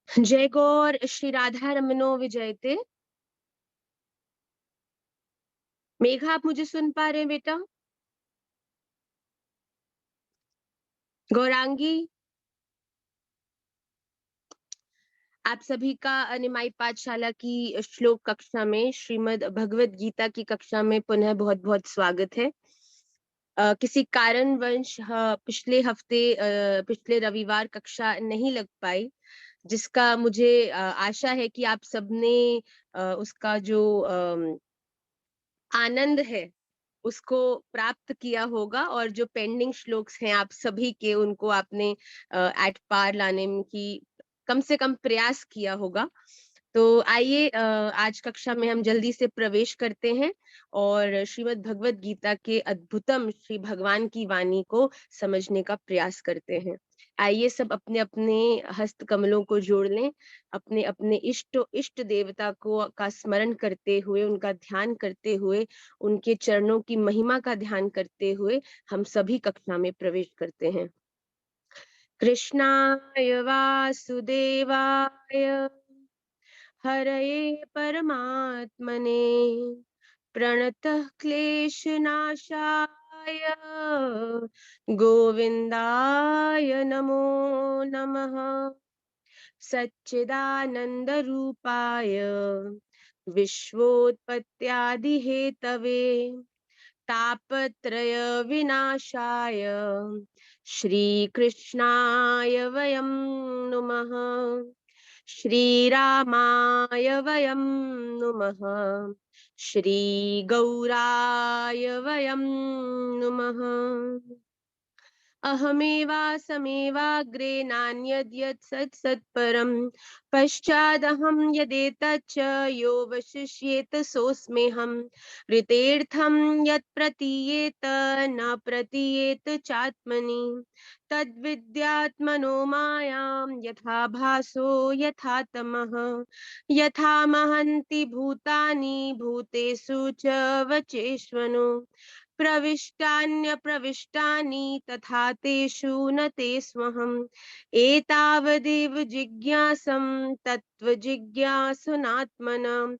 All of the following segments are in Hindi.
जय गौर श्री राधा रमनो विजयते। मेघा, आप मुझे सुन पा रहे हैं बेटा? गौरांगी, आप सभी का अनिमाई पाठशाला की श्लोक कक्षा में, श्रीमद् भगवत गीता की कक्षा में पुनः बहुत बहुत स्वागत है। किसी कारणवश पिछले रविवार कक्षा नहीं लग पाई, जिसका मुझे आशा है कि आप सबने उसका जो आनंद है उसको प्राप्त किया होगा, और जो पेंडिंग श्लोक्स हैं आप सभी के, उनको आपने एट पार लाने की कम से कम प्रयास किया होगा। तो आइए आज कक्षा में हम जल्दी से प्रवेश करते हैं और श्रीमद् भगवत गीता के अद्भुतम श्री भगवान की वाणी को समझने का प्रयास करते हैं। आइए सब अपने अपने हस्त कमलों को जोड़ लें, अपने अपने इष्ट देवता को का स्मरण करते हुए, उनका ध्यान करते हुए, उनके चरणों की महिमा का ध्यान करते हुए हम सभी कक्षा में प्रवेश करते हैं। कृष्णाय वासुदेवाय हरये परमात्मने प्रणतः क्लेशनाशाय गोविन्दाय नमो नमः। सच्चिदानन्दरूपाय विश्वोत्पत्त्यादिहेतवे तापत्रय विनाशाय श्रीकृष्णाय वयं नुमः। श्रीरामाय वयं नुमः। श्रीगौराय वयं नुमः। अहमेवासमेवाग्रे नान्यद्यत् सत्सत्परम् पश्चादहं यदेतच्च यो वशिष्येत सोऽस्म्यहम्। ऋतेऽर्थं यत् प्रतीयेत न प्रतीयेत चात्मनि तद्विद्यात्मनो मायां यथा भासो यथा तमः। यथा महन्ति भूतानि भूतेषु च वचेष्वनु प्रविष्टान्यप्रविष्टानि तथा तेषु न तेष्वहम्। एतावदेव जिज्ञासं तत्त्वजिज्ञासनात्मनः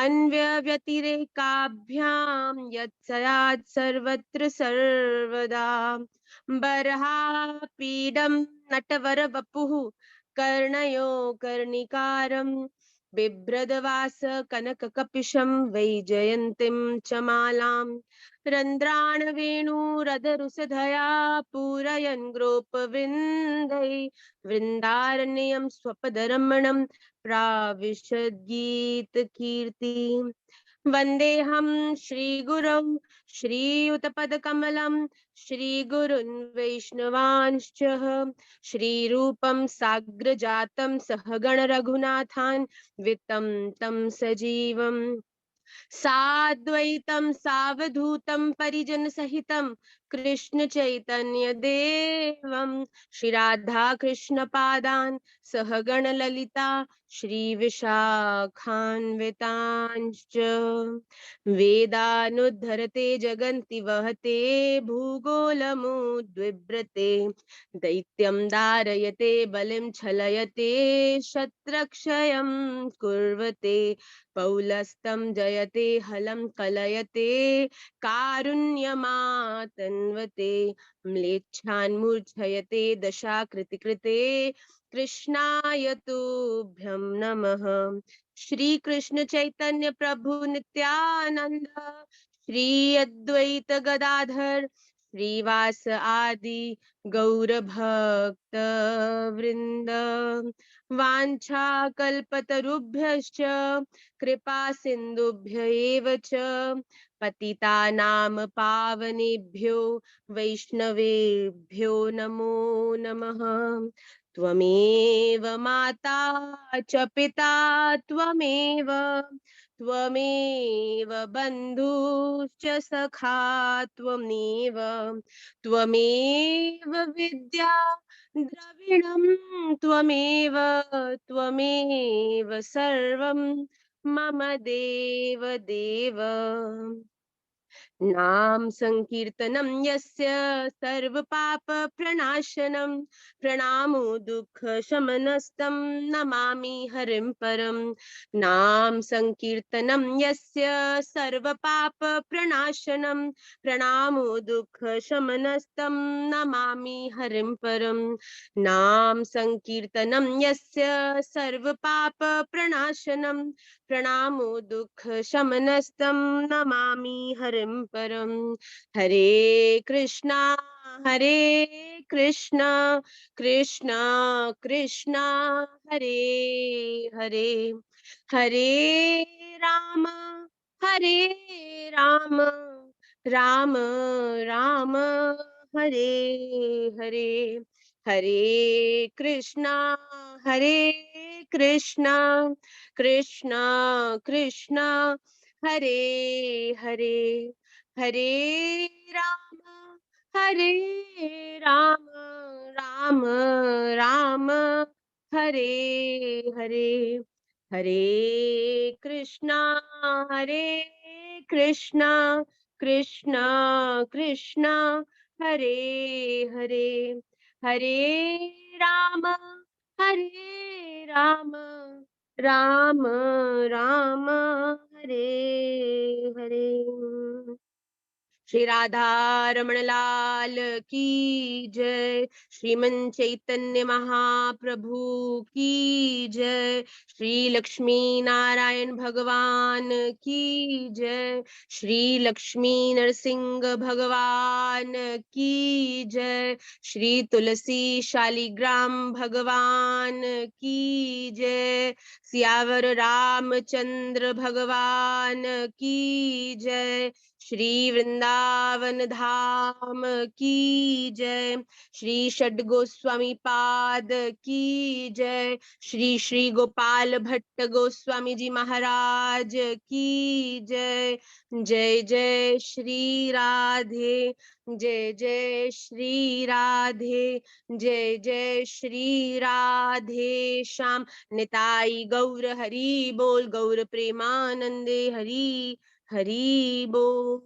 अन्यव्यतिरेकाभ्यां यत्स्यात् सर्वत्र सर्वदा। बर्हापीडं नटवरवपुः कर्णयो कर्णिकारं बिभ्रदवास कनककपिशं वैजयन्तीं च मालाम् रन्ध्राण वेणुरधरुषधया पूरयन् गोपवृन्दै वृन्दारण्यं स्वपदरमणं प्राविशद्गीतकीर्ति। वन्देऽहं श्रीगुरौ श्रीयुतपदकमलं श्रीगुरुन् वैष्णवांश्च श्रीरूपं साग्रजातं सहगण रघुनाथान् वितं तं सजीवम् साद्वैतं सावधूतं परिजन सहितं कृष्ण चैतन्य देवं श्री राधा कृष्ण पादान् सहगण ललिता श्री विशाखान्वितांश्च वेदानुद्धरते जगन्ति वहते भूगोलमुद्विव्रते दैत्यं दारयते बलिं छलयते शत्रक्षयं कुर्वते पौलस्तं जयते हलं कलयते कारुण्यमातन्वते म्लेच्छान् मूर्छयते दशाकृतिकृते कृष्णाय तुभ्यं नमः। श्री कृष्ण चैतन्य प्रभु नित्यानंद श्री अद्वैत गदाधर श्रीवास आदि गौर भक्त वृंद वाञ्छाकल्पतरुभ्यश्च कृपा सिन्धुभ्य एव च पतितानां पावनेभ्यो वैष्णवेभ्यो नमो नमः। त्वमेव माता च पिता त्वमेव त्वमेव बन्धुश्च सखा त्वमेव त्वमेव विद्या द्रविणं त्वमेव त्वमेव सर्वं मम देव देव। नाम संकीर्तनं यस्य सर्वपाप प्रणाशनं प्रणामो दुःख शमनस्तं नमामि हरिं परं। नाम संकीर्तनं यस्य सर्वपाप प्रणाशनं प्रणामो दुःख शमनस्तं नमामि हरिं परं। नाम संकीर्तनं यस्य सर्वपाप प्रणाशनं प्रणामो दुःख शमनस्तं नमामि हरिं हरिं परम। हरे कृष्णा कृष्णा कृष्णा कृष्णा हरे हरे, हरे राम राम राम राम हरे हरे, हरे कृष्णा कृष्णा कृष्णा कृष्णा हरे हरे, हरे राम राम राम राम हरे हरे, हरे कृष्णा कृष्णा कृष्णा कृष्णा हरे हरे, हरे राम राम राम राम हरे हरे। श्री राधा रमण लाल की जय, श्रीमन चैतन्य महाप्रभु की जय, श्री लक्ष्मी नारायण भगवान की जय, श्री लक्ष्मी नरसिंह भगवान की जय, श्री तुलसी शालिग्राम भगवान की जय, सियावर रामचंद्र भगवान की जय, श्री वृंदावन धाम की जय, श्री षड गोस्वामी पाद की जय, श्री श्री गोपाल भट्ट गोस्वामी जी महाराज की जय, जय जय श्री राधे, जय जय श्री राधे, जय जय श्री राधे श्याम। निताई गौर हरि बोल, गौर प्रेमानंदे हरि हरि बोल।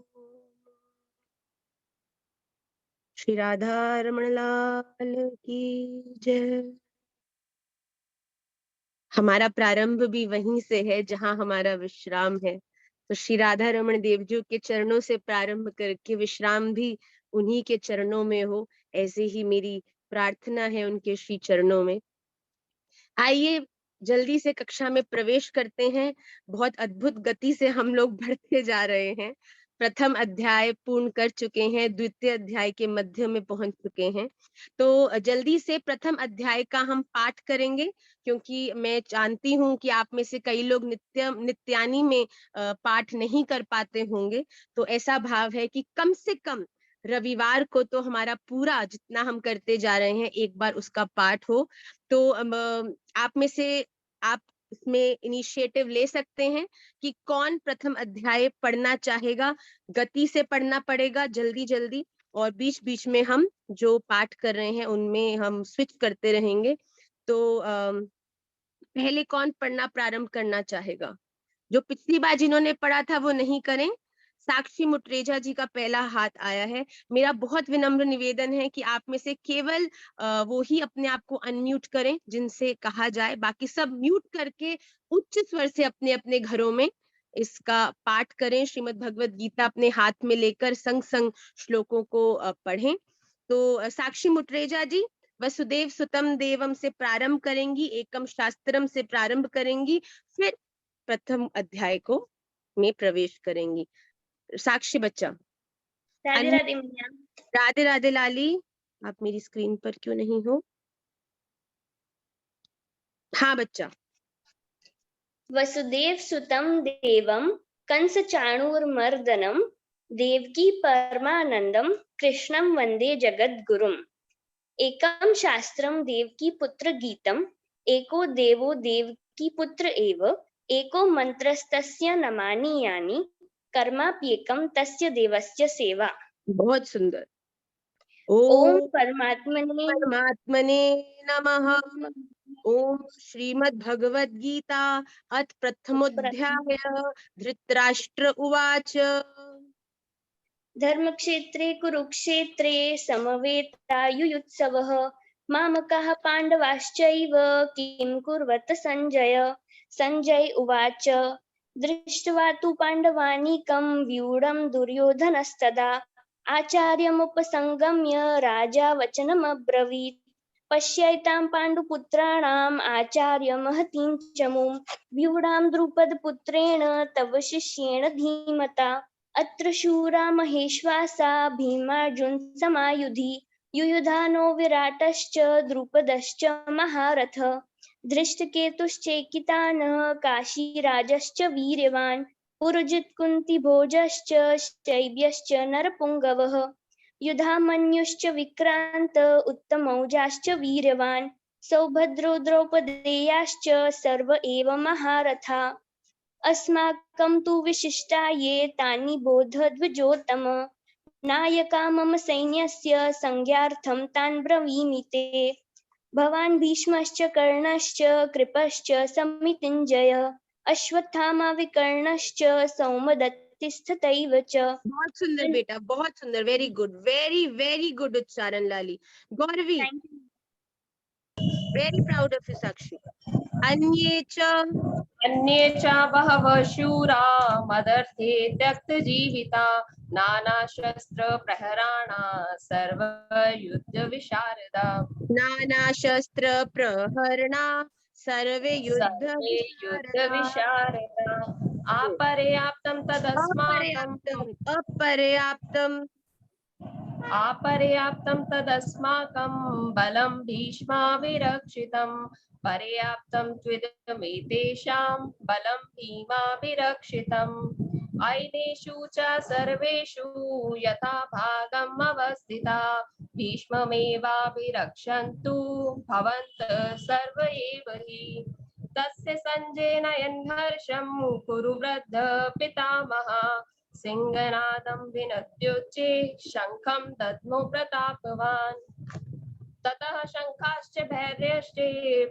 श्री राधा रमण लाल की जय। हमारा प्रारंभ भी वहीं से है जहां हमारा विश्राम है, तो श्री राधा रमण देवजी के चरणों से प्रारंभ करके विश्राम भी उन्हीं के चरणों में हो, ऐसे ही मेरी प्रार्थना है उनके श्री चरणों में। आइए जल्दी से कक्षा में प्रवेश करते हैं। बहुत अद्भुत गति से हम लोग बढ़ते जा रहे हैं। प्रथम अध्याय पूर्ण कर चुके हैं, द्वितीय अध्याय के मध्य में पहुंच चुके हैं। तो जल्दी से प्रथम अध्याय का हम पाठ करेंगे, क्योंकि मैं जानती हूं कि आप में से कई लोग नित्यानी में पाठ नहीं कर पाते होंगे। तो ऐसा भाव है कि कम से कम रविवार को तो हमारा पूरा जितना हम करते जा रहे हैं एक बार उसका पाठ हो। तो आप में से आप इसमें इनिशिएटिव ले सकते हैं कि कौन प्रथम अध्याय पढ़ना चाहेगा। गति से पढ़ना पड़ेगा, जल्दी जल्दी, और बीच बीच में हम जो पाठ कर रहे हैं उनमें हम स्विच करते रहेंगे। तो पहले कौन पढ़ना प्रारंभ करना चाहेगा? जो पिछली बार जिन्होंने पढ़ा था वो नहीं करें। साक्षी मुटरेजा जी का पहला हाथ आया है। मेरा बहुत विनम्र निवेदन है कि आप में से केवल वो ही अपने आप को अनम्यूट करें जिनसे कहा जाए, बाकी सब म्यूट करके उच्च स्वर से अपने अपने घरों में इसका पाठ करें। श्रीमद् भगवत गीता अपने हाथ में लेकर संग संग श्लोकों को पढ़ें। तो साक्षी मुटरेजा जी वसुदेव सुतम देवम से प्रारंभ करेंगी, एकम शास्त्रम से प्रारंभ करेंगी, फिर प्रथम अध्याय को में प्रवेश करेंगी। साक्षी बच्चा। राधे राधे मैया। राधे राधे लाली, आप मेरी स्क्रीन पर क्यों नहीं हो? हाँ बच्चा। वसुदेव सुतम देवम कंस चाणूरमर्दनम देवकी परमानंदम कृष्णम वंदे जगद्गुरुम। एकम शास्त्रम देवकी पुत्र गीतम एको देवो देवकी पुत्र एव एको मंत्रस्तस्य नमानि यानि कर्माप्येकम तस्य देवस्य सेवा। बहुत सुंदर। ओम ओम परमात्मने नमः। ओम श्रीमद् भगवद गीता अथ प्रथमोऽध्याय। धृतराष्ट्र उवाच। धर्मक्षेत्रे कुरुक्षेत्रे समवेतायुयुत्सवः मामकाः पाण्डवाश्चैव किं कुर्वत सञ्जय। सञ्जय उवाच दृष्ट्वा तु पाण्डवानीकं व्यूढं दुर्योधनस्तदा आचार्यमुपसंगम्य राजा वचनमब्रवीत्। पश्यैतां पाण्डुपुत्राणाम् आचार्य महतीं चमूं व्यूढां द्रुपदपुत्रेण तव शिष्येण धीमता। अत्र शूरा महेश्वासा भीमार्जुन समायुधि युयुधानो विराटश्च द्रुपदश्च महारथ धृष्टकेतुश्चेकितानः काशीराजश्च वीर्यवान् पुरुजित् कुन्तीभोजश्च शैब्यश्च नरपुङ्गवः युधामन्युश्च विक्रान्त उत्तमौजाश्च वीर्यवान् सौभद्रो द्रौपदेयाश्च सर्व एव महारथा अस्माकं तु विशिष्टा ये तानि बोधद्विजोत्तम नायका मम सैन्यस्य संज्ञार्थं तान् ब्रवीमि ते भवान् भीष्मश्च कर्णश्च कृपश्च समितिञ्जयः अश्वत्थामा विकर्णश्च सौमदत्तिस्तथैव च बहुत सुंदर बेटा, बहुत सुंदर, वेरी गुड, वेरी गुड उच्चारण Lali. Gauravi, very proud of you Sakshi. अन्ये च अन्ये च बहवः शूरा मदर्थे त्यक्तजीविता नानाशस्त्रप्रहराणा सर्वयुद्धविशारदा नानाशस्त्र प्रहरणा सर्वे युद्ध सर्वे युद्धविशारदा अपर्याप्तं तदस्माकं बलं भीष्माभिरक्षितं पर्याप्तं त्विदमेतेषां बलं भीमाभिरक्षितम् ऐनेषु च सर्वेषु यथा भागम् अवस्थिता भीष्ममेवाभिरक्षन्तु भवन्तः सर्व एव हि तस्य सञ्जयनयन् हर्षं कुरु वृद्ध पितामहः सिंहनादं विनद्योच्चे शंखं दद्मो प्रतापवान् ततः शंखाश्च भैर्यश्च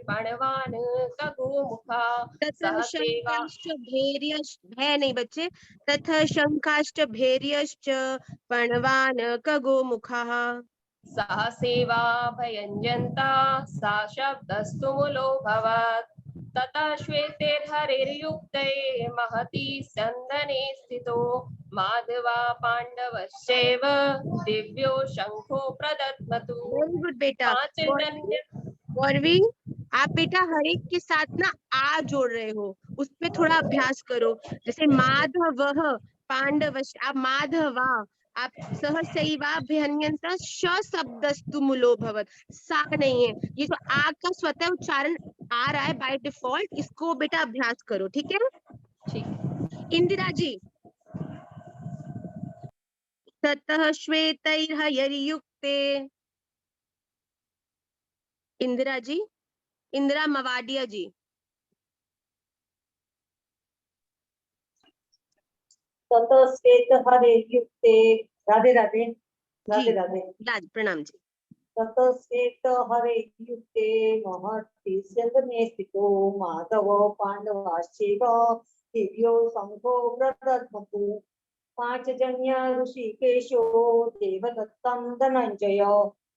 पणवान् खगोमुखा ततः शंखाश्च भैर्यश्च, भय नहीं बच्चे, ततः शंखाश्च भैर्यश्च पणवान् खगोमुखाः सहसेवा भयञ्जन्ता सा शब्दस्तु मूलोऽभवत् ततः श्वेतैर्हरैर्युक्ते महती स्यन्दने स्थितो माधवा पाण्डवश्चैव दिव्यो शंखो प्रदद्मतु वेरी गुड बेटा। पांचजन्य गौरवी, आप बेटा हर एक के साथ ना आ जोड़ रहे हो, उस पे थोड़ा अभ्यास करो। जैसे माधवः पांडवश्च, आप माधवा, आप सहसैवाभ्यन्यन्त श शब्दस्तु मूलो भवत्, सा नहीं है, ये जो आ का स्वतः उच्चारण आ रहा है बाय डिफॉल्ट, इसको बेटा अभ्यास करो, ठीक है। ठीक। इंदिरा जी, ततः श्वेतैर्हयैर्युक्ते, इंदिरा जी, इंदिरा मवाडिया जी, ततः श्वेतहरैर्युक्ते, राधे राधे राधे राधे प्रणाम जी। ततः श्वेतहरैर्युक्ते महती स्यन्दने स्थितो माधव पाण्डवाश्चैव दिव्यो शंखो प्रदद्मतु पांचजन्य ऋषिकेशो देवदत्तं धनञ्जय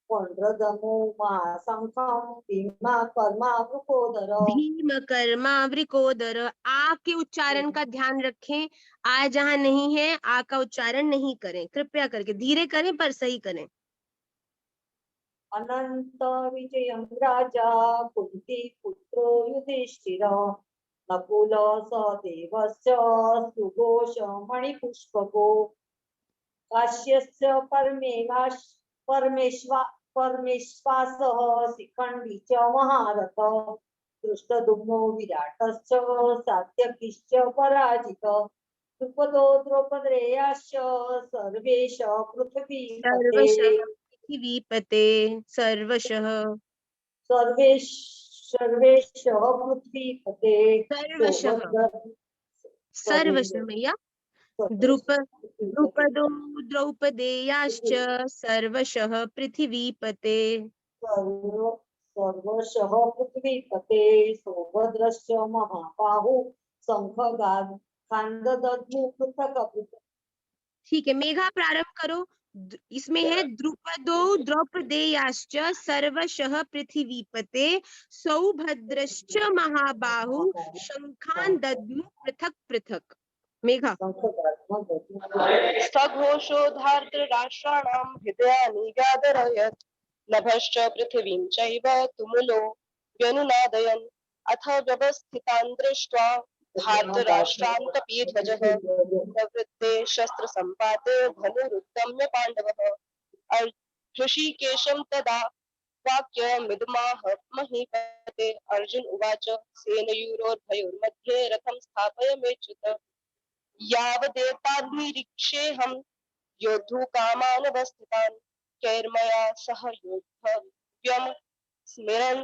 पुण्ड्रदमो महाशंखं भीमा कर्मा वृकोदर। भीम कर्मा वृकोदर, आ के उच्चारण का ध्यान रखें, आ जहाँ नहीं है आ का उच्चारण नहीं करें, कृपया करके धीरे करें पर सही करें। अनंत विजयं राजा कुंती पुत्रो युधिष्ठिर नकुल सहदेवश्च सुघोष मणिपुष्पको काश्यस्य परमेश्वासः शिखण्डी च महारथ दृष्टद्युम्नो विराटश्च सात्यकिश्च पराजित द्रुपदो द्रौपदेयाश्च सर्वेश पृथ्वीपते पृथ्वीपते सर्वशः पृथ्वीपते सर्वशः मैया द्रुपदो द्रौपदेयाश्च सर्वशः पृथ्वीपते सर्वशः पृथ्वीपते सौभद्रश्च महाबाहु शंखगांधदध्नु पृथक् पृथक्। ठीक है, मेघा प्रारंभ करो। इसमें है द्रुपदो द्रौपदेयाश्च सर्वशः पृथ्वीपते सौभद्रश्च महाबाहु शंखान दद्मु पृथक पृथक। मेघा। सघोषो धार्तराष्ट्राणां हृदयानि व्यादरयत् नभश्च पृथिवीं चैव तुमुलो व्यनुनादयन् अथ व्यवस्थितान् दृष्ट्वा धार्तराष्ट्रान्तपीध्वजः प्रवृत्ते शस्त्रसम्पाते धनुरुद्यम्य पाण्डवः ऋषिकेशं तदा वाक्यमिदमाह महीपते। अर्जुन उवाच सेनयोरुभयोर्मध्ये रथं स्थापयमेच्युत यावदेतान्निरीक्षेऽहं योद्धुकामानवस्थितान् कैर्मया सह योद्धव्यं स्मिरन्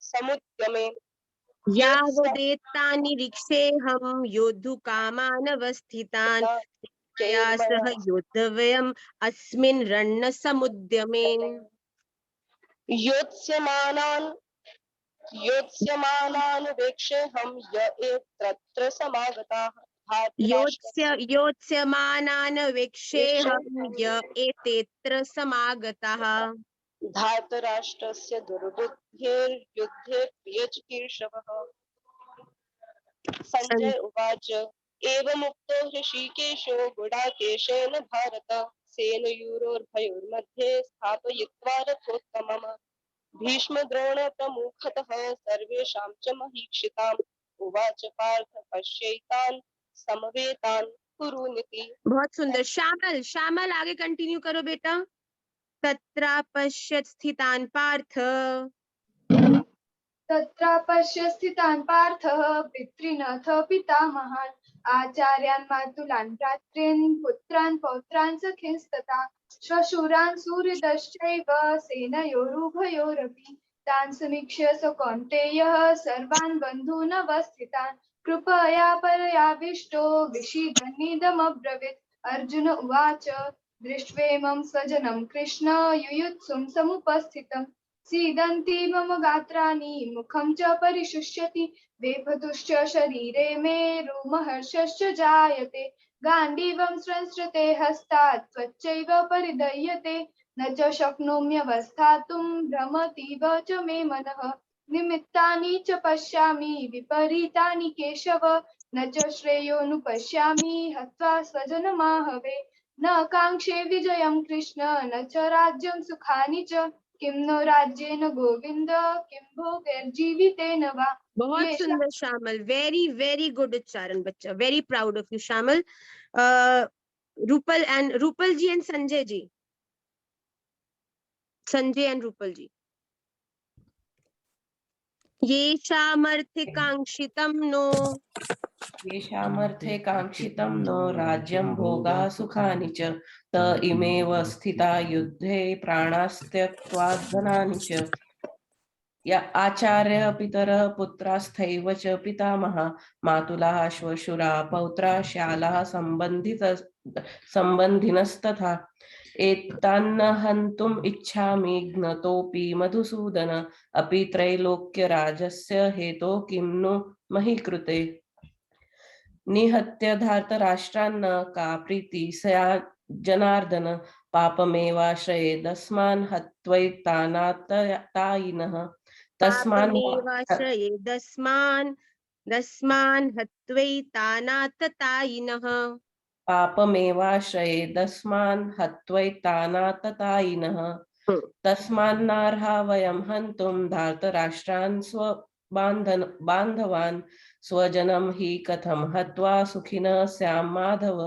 समुद्यमे यावदेतान्निरीक्षेऽहं योद्धुकामानवस्थितान् मया सह योद्धव्यम् अस्मिन् रणसमुद्यमे। योत्स्यमानान् वेक्षेऽहं य एतत्र समागताः धार्तराष्ट्रस्य योत्स्यमानान् वेक्षेऽहं य एतेऽत्र समागताः धार्तराष्ट्रस्य दुर्बुद्धेर्युद्धे प्रियचिकीर्षवः। संजय उवाच एवमुक्तो ऋषिकेशो गुडाकेशेन भारत सेनयोरुभयोर्मध्ये स्थापयित्वा रथोत्तमम् भीष्मद्रोण प्रमुखतः सर्वेषां च महीक्षिताम् उवाच पार्थ पश्यैतान् समवेतान् कुरुनिति। बहुत सुंदर। श्यामल, श्यामल आगे कंटिन्यू करो बेटा। तत्रापश्यत् स्थितान् पार्थ तत्रापश्य स्थितान् पार्थः पितॄनथ पितामहान् आचार्यान् मातुलान् भ्रातॄन् पुत्रान् पौत्रान् सखींस्तथा श्वशुरान् सुहृदश्चैव सेनयोरुभयोरपि तान् समीक्ष्य स कौन्तेयः सर्वान् बन्धून् अवस्थितान् कृपया परयाविष्टो विषीदन्निदमब्रवीत्। अर्जुन उवाच दृष्ट्वेमं स्वजनं कृष्ण युयुत्सुं समुपस्थितम् सीदन्ति मम गात्राणि मुखं च परिशुष्यति वेपतुश्च शरीरे मे रोमहर्षश्च जायते गाण्डीवं संसृते हस्तात् त्वच्चैव परिदह्यते न च शक्नोम्यवस्थातुं भ्रमतीव च मे मनः निमित्तानि च पश्यामि विपरीतानि केशव न च श्रेयोनुपश्यामि हत्वा स्वजनमाहवे न काङ्क्षे विजयं कृष्ण न च राज्यं सुखानि च किं नो राज्येन गोविंद किं भोगैर्जीवितेन वा। बहुत सुंदर श्यामल, वेरी वेरी गुड उच्चारण बच्चा, very proud of you Shyamal. Rupal ji and Sanjay ji, Sanjay and Rupal ji. येषामर्थे काङ्क्षितं नो येषामर्थे काङ्क्षितं नो राज्यं भोगा सुखानि च त इमेव स्थिता युद्धे प्राणास्त्यक्त्वा धनानि च या आचार्य पितरः पुत्रास्थैव च पितामहा मातुलाः श्वशुरा पौत्रा श्यालाः सम्बन्धिनस्तथा एतान्न हन्तुम् इच्छामि ज्ञतोऽपि मधुसूदन अपि त्रैलोक्यराजस्य हेतोः किं नु मही कृते निहत्य धार्तराष्ट्रान्न का प्रीति स्यात् जनार्दन पापमेवाश्रयेदस्मान् हत्वैतानाततायिनः पापमेवाश्रयेदस्मान् हत्वैतानाततायिनः पापमेवाश्रयेदस्मान् हत्वैतानाततायिनः तस्मान्नार्हा वयं हन्तुं धार्तराष्ट्रान् स्वबान्धवान् स्वजनं हि कथं हत्वा सुखिनः स्याम माधव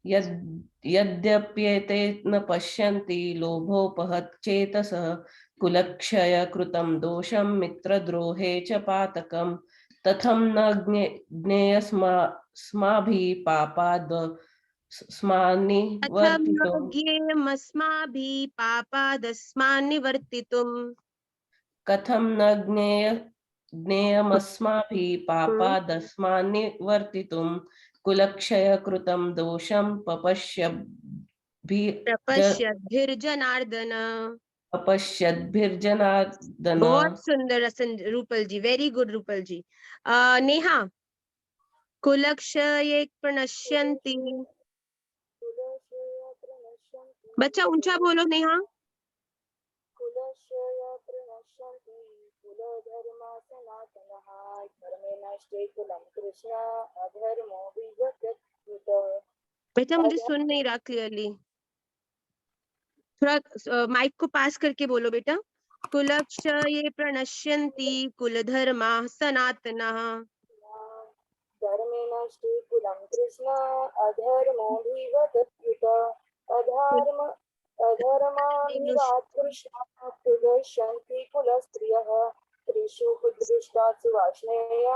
यद्यप्येते न पश्यन्ति लोभोपहतचेतसः कुलक्षय कृतं दोषं मित्रद्रोहे च पातकं तथं न ज्ञेयस्माभिः पापाद् कथं न ज्ञेयमस्माभिः पापादस्मान्निवर्तितुं कुलक्षय कृतं दोषं प्रपश्यद्भिर्जनार्दन। बहुत सुंदर रूपल जी, वेरी गुड रूपल जी। नेहा, कुलक्षये प्रणश्यन्ति, बच्चा ऊंचा बोलो नेहा। बेटा मुझे सुन नहीं रहा क्लियरली, थोड़ा माइक को पास करके बोलो बेटा। कुलक्षये प्रणश्यन्ति कुलधर्माः सनातनाः श्रीकुलं कृष्ण अधर्मोऽभिवदत्युत अधर्माभिवात् कृष्णः प्रदर्शन्ति कुलस्त्रियः त्रिषु कुदृष्टासु वार्ष्णेय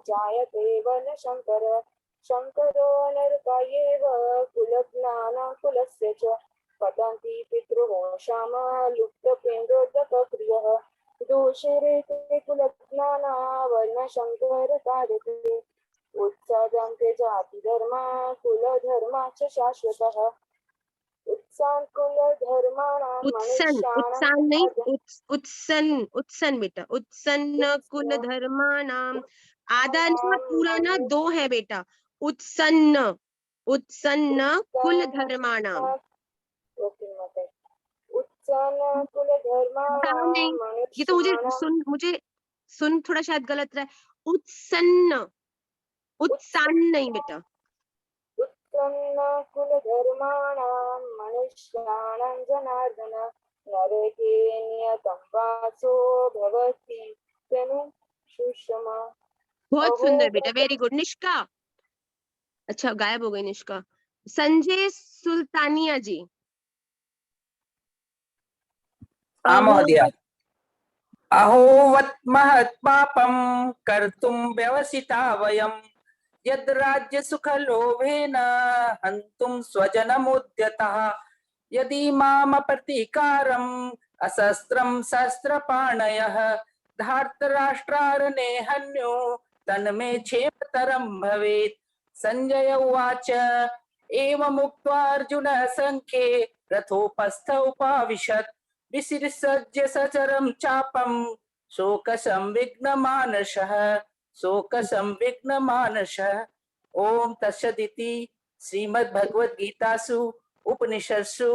जायते वर्णशङ्कर शङ्करो नरकायेव कुलज्ञानकुलस्य च पतन्ति पितृः श्याम लुप्तपेन्द्रोदकप्रियः दूषिरेते कुलज्ञाना वर्णशङ्करकार्यते उत्सादन्ते जातिधर्मा कुलधर्मा च शाश्वतः उत्सान् कुलधर्माणां उत्सन नहीं उत्सन बेटा, उत्सन्न कुल धर्माणाम। आधा ना पूरा ना दो है बेटा। उत्सन्न कुल धर्माणाम। उत्सान् कुलधर्माणां नहीं, ये तो मुझे सुन थोड़ा शायद गलत रहा है। उत्सान नहीं बेटा। उत्सन्न कुलधर्माणां मनुष्याणां जनार्दन नरके नियतं वासो भवति तनु सुषमा। बहुत सुंदर बेटा, वेरी गुड। निष्का, अच्छा गायब हो गई निष्का। संजय सुल्तानिया जी। महोदय, अहोवत् महत् पापं कर्तुं व्यवसिता वयं यद् राज्य सुखलोभेन हन्तुं स्वजनमुद्यतः यदि माम प्रतीकारम् असस्त्रं शस्त्रपाणयः धार्तराष्ट्रारणे हन्यो तन्मे क्षेमतरं भवेत्। संजय उवाच एवमुक्त्वा अर्जुनः सङ्ख्ये रथोपस्थ उपाविशत् विसृज्य सचरं चापं शोकसंविघ्नमानसः ओम तत्सदिति श्रीमद्भगवद्गीतासु उपनिषत्सु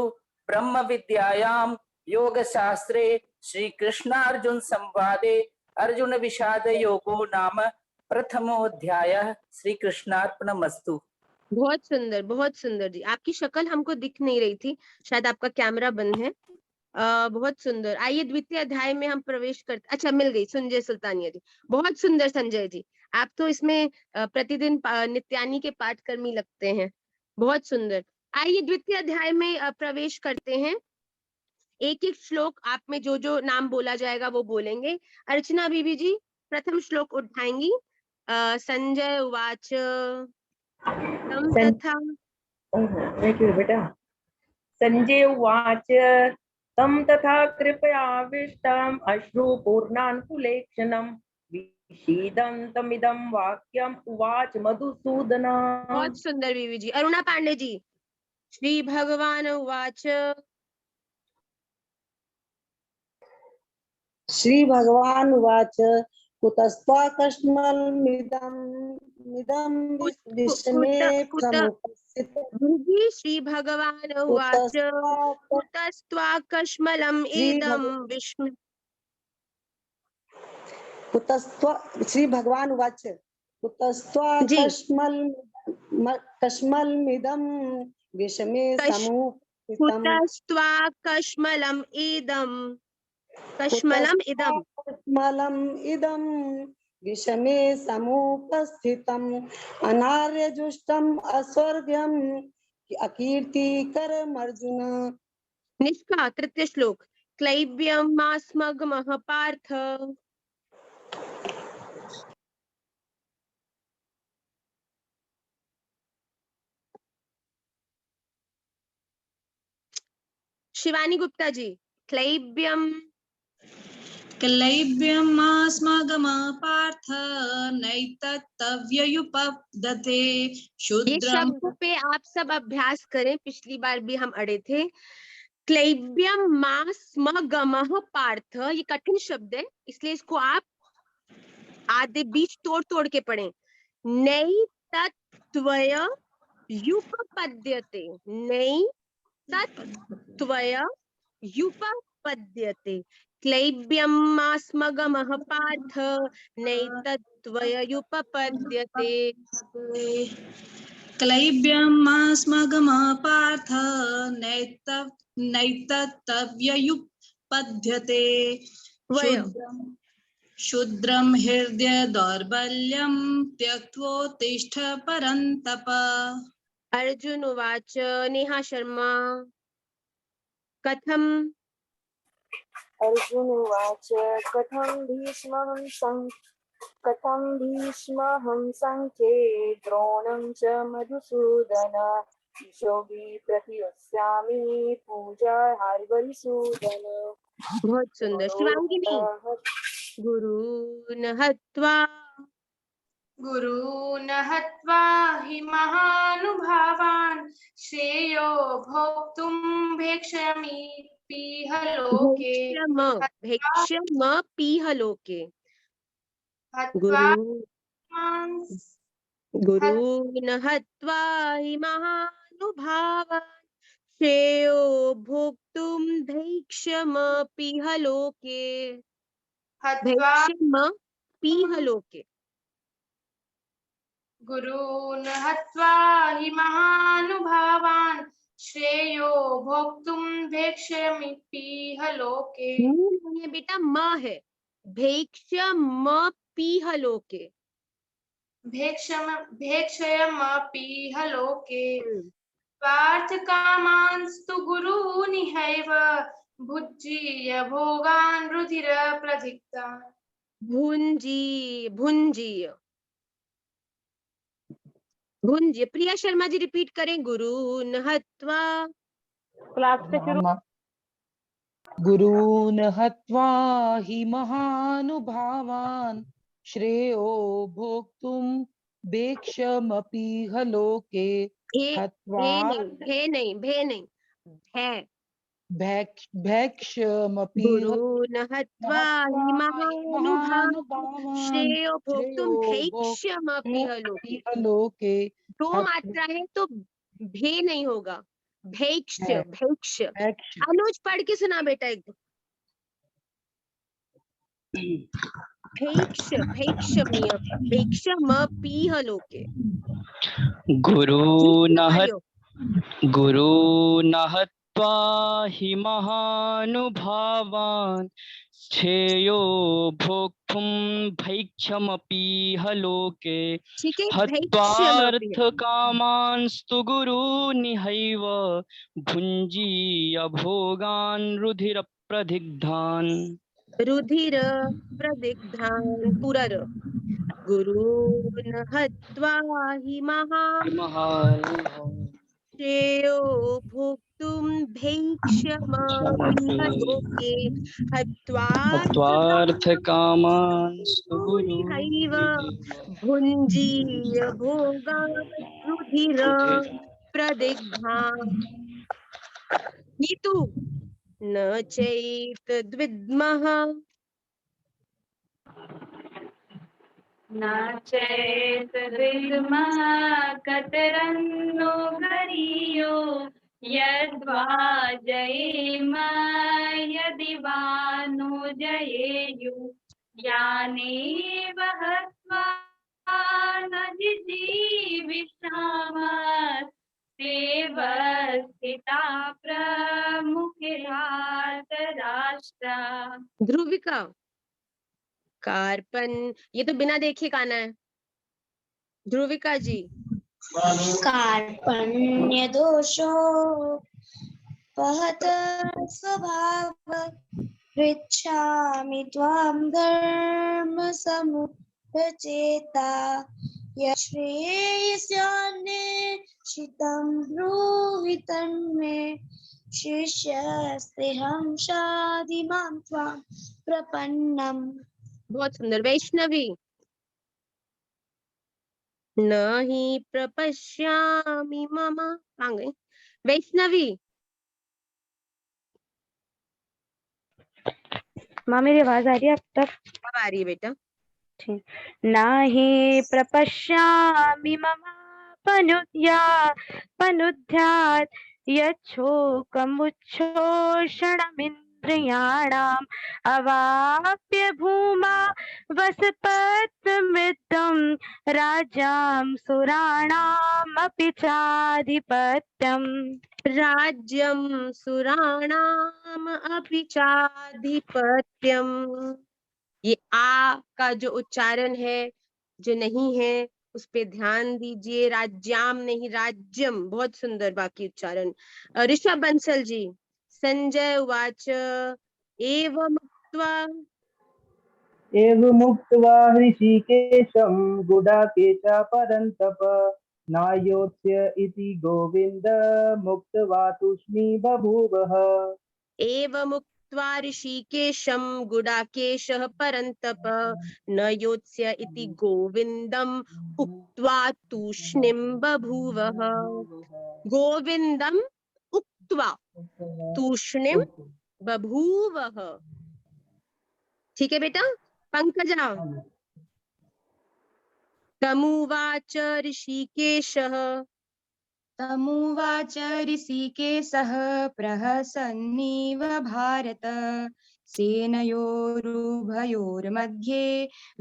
ब्रह्म विद्यायां योगशास्त्रे श्रीकृष्णार्जुन संवादे अर्जुन विषाद योगो नाम प्रथमोऽध्यायः। श्रीकृष्णार्पणमस्तु। बहुत सुंदर जी। आपकी शक्ल हमको दिख नहीं रही थी, शायद आपका कैमरा बंद है। बहुत सुंदर। आइए द्वितीय अध्याय में हम प्रवेश करते। अच्छा, मिल गई संजय सुल्तानिया जी। बहुत सुंदर संजय जी, आप तो इसमें प्रतिदिन नित्यानी के पाठकर्मी लगते हैं। बहुत सुंदर। आइए द्वितीय अध्याय में प्रवेश करते हैं। एक एक श्लोक आप में जो जो नाम बोला जाएगा वो बोलेंगे। अर्चना बीबी जी प्रथम श्लोक उठाएंगी। संजय उवाच तम तथा। बेटा। संजय उवाच तं तथा कृपयाविष्टम् अश्रुपूर्णाकुलेक्षणं विषीदन्तमिदं वाक्यम् उवाच मधुसूदन। बहुत सुंदर बीवी जी। अरुणा पांडे जी। श्री भगवान उवाच। श्री भगवान उवाच कुतस्त्वाकस्मलमिदं विस्मये समुपस्थितम्। श्री भगवान उवाच कुतस्त्वाकस्मलम् इदं विस्मये। श्री भगवान उवाच कुतस्त्वाकस्मलमिदं विस्मये समुपस्थितम्। कुतस्त्वाकस्मलम् इदं विषमे समुपस्थितम् अनार्यजुष्टम् अस्वर्ग्यम् अकीर्तिकरमर्जुन। निष्का तृतीय श्लोक। क्लैब्यमास्मगमः पार्थ शिवानी गुप्ता जी। क्लैब्यमास्मगमः पार्थ नैतत्तव्ययुपपद्यते शूद्रं। शब्द पे आप सब अभ्यास करें, पिछली बार भी हम अड़े थे। क्लैब्यमास्मगमः पार्थ, ये कठिन शब्द है, इसलिए इसको आप आधे बीच तोड़ तोड़ के पढ़ें। नैतत्त्वयुपपद्यते, नैतत्त्वयुपपद्यते। क्लैब्यमास्मगमः पार्थ नैतत्त्वयुपपद्यते। क्लैब्यमास्मगमः पार्थ नैतत्तव्ययुपपद्यते शूद्रं। शूद्रं हृदय दौर्बल्यं त्यक्त्वोत्तिष्ठ परन्तप। अर्जुन उवाच। नेहा शर्मा कथम। अर्जुन उवाच कथं भीष्महं संख्ये द्रोणं च मधुसूदन ईशोऽपि प्रतियोत्स्यामि पूजार्हरिसूदन। बहुत सुंदर। शिवांगिनी। गुरून् हत्वा गुरून् हत्वा हि महानुभावान् श्रेयो भोक्तुं भेक्षमीपीह लोके भैक्षमपीह लोके। हत्वा गुरून् हत्वा हि महानुभावान् श्रेयो भोक्तुं भैक्षमपीह लोके। भैक्षमपीह लोके। गुरून् हत्वा हि महानुभावान् श्रेयो भोक्तुं भेक्षमीपीह लोके। ये बेटा म है। भैक्षमपीह लोके। भेक्षयमपीह लोके। पार्थ कामांस्तु गुरूनिहैव भुज्जीय भोगान् रुधिर प्रधिक्तान्। भुंजीय। प्रिया शर्मा जी रिपीट करें। गुरून् हत्वा। गुरून् हत्वा हि महानुभावान् श्रेयो भोक्तुं भेक्षमपीह लोके। हत्वा भैक्षमपीह गुरून् हत्वा हि महानुभावान् श्रेयो भोक्तुं भैक्षमपीह लोके। दो मात्रा है तो भे नहीं होगा। भैक्ष। अनुज पढ़ के सुना बेटा एक। भैक्षमपीह लोके। गुरून् हत्वा हि महानुभावान् श्रेयो भोक्तुं भैक्षमपीह लोके। हत्वार्थकामांस्तु गुरूनिहैव भुञ्जीय भोगान् रुधिर प्रदिग्धान्। पूरा र। गुरून् हत्वा हि श्रेयो भोक्तुं भैक्षमपीह लोके। हत्वार्थकामांस्तु गुरूनिहैव भुञ्जीय भोगान् रुधिर प्रदिग्धान्। नीतू न चैतद्विद्मः न चैतद्विद्मः कतरन्नो गरीयो यद्वा जयेम यदि वा नो जयेयुः। यानेव हत्वा न जिजीविषामः सेव स्थिता प्रमुखे राष्ट्रा। ध्रुविका। कार्पन। ये तो बिना देखे गाना है। ध्रुविका जी। कार्पण्य दोषो पहत स्वभाव पृच्छामि त्वां धर्म समुपचेता यश्रेयस्यान्वेषितं ब्रूहि तन्मे शिष्यस्तेऽहं शाधि मां त्वां प्रपन्नम्। बहुत सुंदर। वैष्णवी। न हि प्रपश्यामि मम। कहाँ गई वैष्णवी? माँ मेरी आवाज आ रही है अब तक? अब आ रही है बेटा। ठीक। नाहि प्रपश्यामि मम पनुद्यात् यच्छोकमुच्छोषणमिन्द्रियाणाम् अवाप्य भूमा वसपत्तमिदं राज्यं सुराणामपि चाधिपत्यम्। राज्यं सुराणाम् अपि चाधिपत्यम्। ये आ का जो उच्चारण है, जो नहीं है, उस पे ध्यान दीजिए। राज्याम नहीं, राज्यम। बहुत सुंदर बाकी उच्चारण। ऋषभ बंसल जी। संजय उवाच एवमुक्त्वा एवमुक्त्वा ऋषिकेशं गुडाकेशः परन्तप नायोत्स्य इति गोविन्द मुक्त्वा तूष्णी बभूवः। एवमुक्त्वा ऋषिकेशं गुडाकेशः परन्तप न योत्स्य इति गोविन्दम् उक्त्वा तूष्णीं बभूवः। गोविन्दम् उक्त्वा तूष्णीं बभूवः। ठीक है बेटा। पंकजा। तमुवाच ऋषिकेशः तमुवाच ऋषिकेशः प्रहसन्निव भारत सेनयोरुभयोर्मध्ये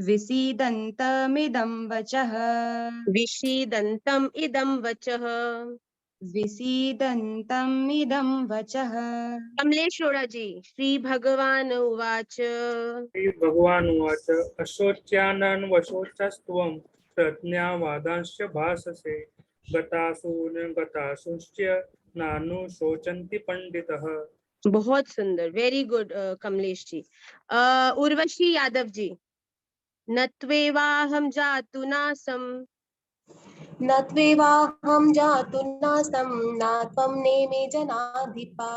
विसीदन्तमिदं वचः विषीदन्तम् इदं वचः। विसीदन्तमिदं वचः। कमलेश रोड़ा जी। श्री भगवान उवाच श्रीभगवानुवाच अशोच्यानन् वशोचस्त्वं प्रज्ञावादांश्च भाषसे गतासु न गतासुश्च नानुशोचन्ति पंडितः। बहुत सुंदर, वेरी गुड कमलेश जी। उर्वशी यादव जी। नत्वेवाहं जातु नासं न त्वेवाहं जातु नासं न त्वं नेमे जनाधिपा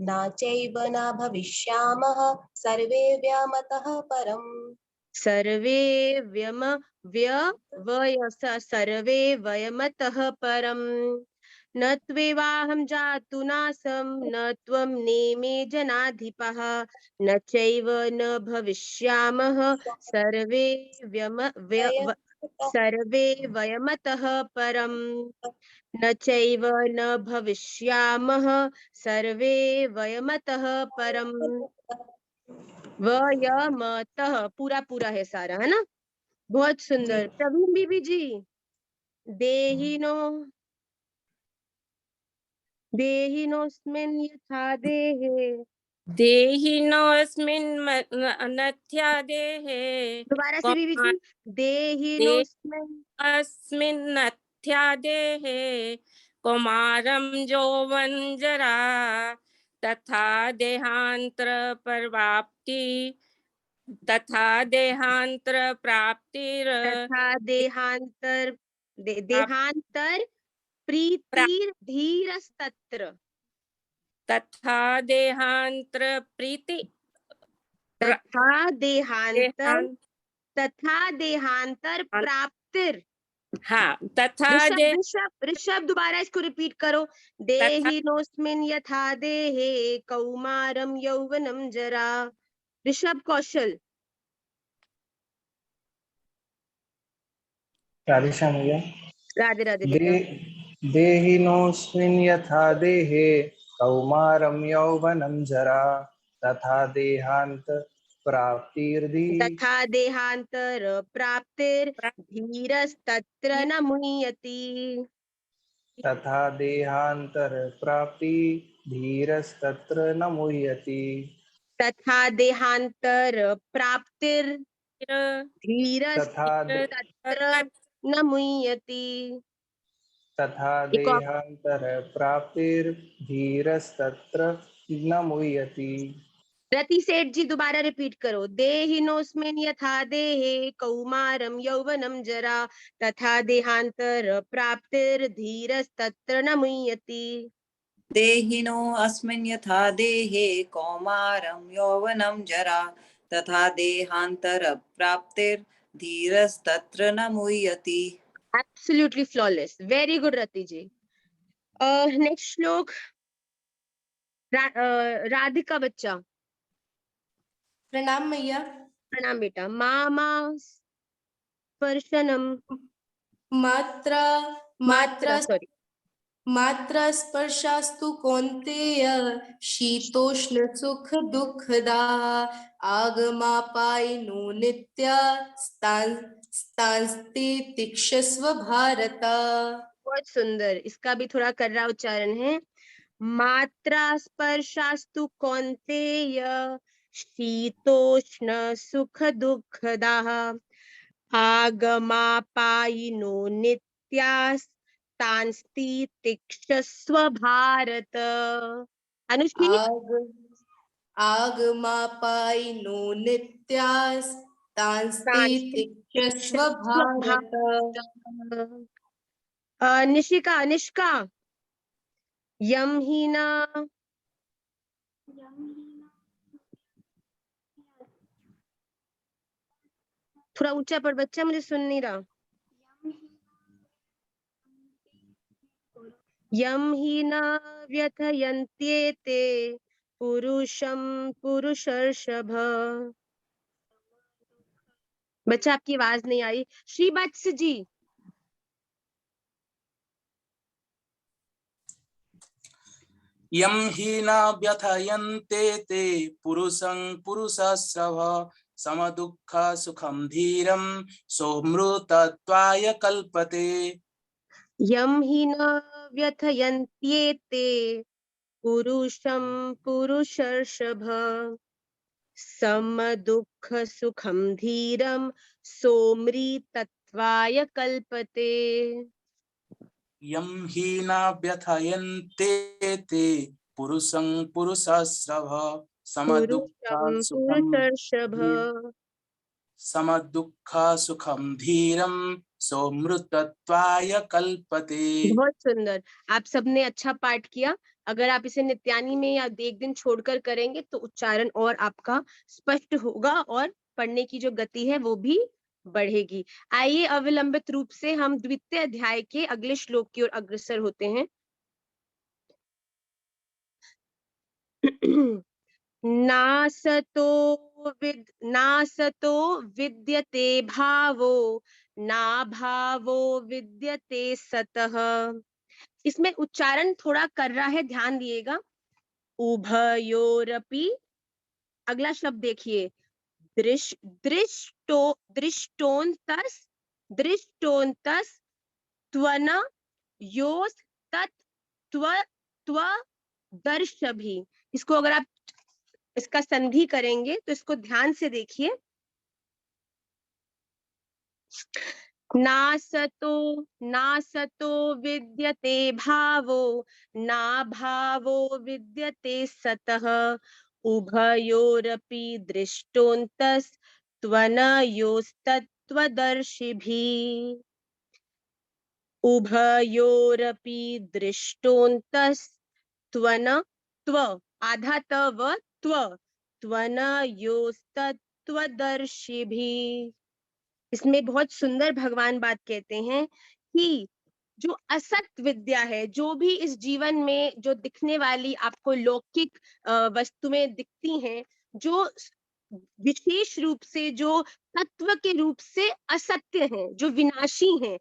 न चैव न भविष्यामः सर्वे व्यमतः परम्। सर्वे सर्वे वयमतः परम्। न त्वेवाहं जातु नासं न त्वं नेमे जनाधिपः न चैव न भविष्यामः सर्वे सर्वे वयमतः परम्। न चैव न भविष्यामः सर्वे वयमतः परम्। वयमतः पूरा पूरा है सारा, है ना। बहुत सुंदर। प्रवीण बीबी जी। देहिनोस्मिन् यथा देहे। देहिनोऽस्मिन् नथ्या देहे दोबारा से बीबी जी। देहिनोऽस्मिन् नथ्या देहे कौमारं यौवन जरा तथा देहांतर प्राप्ति तथा देहांतर प्राप्तिर तथा देहांतर प्रीतिर धीरस्तत्र। तथा देहांतर प्रीति तथा देहांतर प्राप्तिर। हाँ, तथा ऋषभ दोबारा इसको रिपीट करो। देहिनोस्मिन् यथा देहे कौमारम यौवनम जरा। ऋषभ कौशल। राधे श्याम भैया। राधे राधे बेटा। देहिनोऽस्मिन् यथा देहे कौमारं यौवनं जरा तथा देहांत देहांतर प्राप्तिर्धीरस्तत्र न मुह्यति। तथा देहांतर प्राप्ति धीरस्तत्र न मुह्यति। तथा देहांतर प्राप्तिर्धीरस्तत्र न मुह्यति। तथा देहांतर प्राप्तिर्धीरस्तत्र न मुह्यति। रति सेठ जी दोबारा रिपीट करो। देहिनोस्मिन् यथा देहे कौमारम यौवनम जरा तथा देहांतर प्राप्तिर्धीरस्तत्र न मुह्यति। देहिनो अस्मिन् यथा देहे कौमारं यौवनं जरा तथा देहांतर प्राप्तिर्धीरस्तत्र न मुह्यति। Absolutely flawless. Very good रति जी। नेक्स्ट श्लोक राधिका बच्चा। प्रणाम मैया। प्रणाम बेटा। मामा स्पर्शनम मात्र स्पर्शास्तु कौन्तेय शीतोष्ण सुख दुःखदा आगमापायिनो नित्या स्तांस्ते तिक्षस्व भारत। बहुत सुंदर। इसका भी थोड़ा कर्रा उच्चारण है। मात्रा स्पर्शास्तु कौन्तेय शीतोष्ण सुख दुःखदाः आगमापायिनो नित्यास्तांस्ति तिक्षस्व भारत। अनुश्री, आगमापायिनो नित्यास्तांस्ति तिक्षस्व भारत। निशिका, निष्का, यम ही न थोड़ा ऊंचा पर बच्चा, मुझे सुन नहीं रहा। यम ही न व्यथयन्त्येते पुरुषं पुरुषर्षभ। बच्चा आपकी आवाज नहीं आई। श्री वत्स जी, यम हि न व्यथयन्ते ते पुरुषं पुरुषस्रव समदुःख सुखं धीरं सोमृतत्वाय कल्पते। यम ही न व्यथयन्त्येते पुरुषं पुरुषर्षभ समदुःख सुखं धीरं सोमृतत्वाय कल्पते। यम हि न व्यथयन्ते ते पुरुषं पुरुषस्रव समदुःख सुखम धीरम सोमृतत्वाय कल्पते। बहुत सुंदर, आप सबने अच्छा पाठ किया। अगर आप इसे नित्यानी में या एक दिन छोड़कर करेंगे तो उच्चारण और आपका स्पष्ट होगा और पढ़ने की जो गति है वो भी बढ़ेगी। आइए अविलंबित रूप से हम द्वितीय अध्याय के अगले श्लोक की ओर अग्रसर होते हैं। नासतो विद्यते भावो ना भावो विद्यते सतः। इसमें उच्चारण थोड़ा कर रहा है, ध्यान दिएगा। उभयोरपि, अगला शब्द देखिए, दृष्टोन्तस त्वन योस् तत् त्वदर्शभि। इसको अगर आप इसका संधि करेंगे तो इसको ध्यान से देखिए। नासतो विद्यते भावो ना भावो विद्यते सतः उभयोरपि दृष्टोन्तस् त्वनयोस्तत्त्वदर्शिभिः। उभयोरपि दृष्टोन्तस् त्व आधा तव त्वनयोस्तत्त्वदर्शिभिः। इसमें बहुत सुंदर भगवान बात कहते हैं कि जो असत विद्या है, जो भी इस जीवन में जो दिखने वाली आपको लौकिक वस्तुएं दिखती हैं, जो विशेष रूप से जो तत्व के रूप से असत्य हैं, जो विनाशी हैं,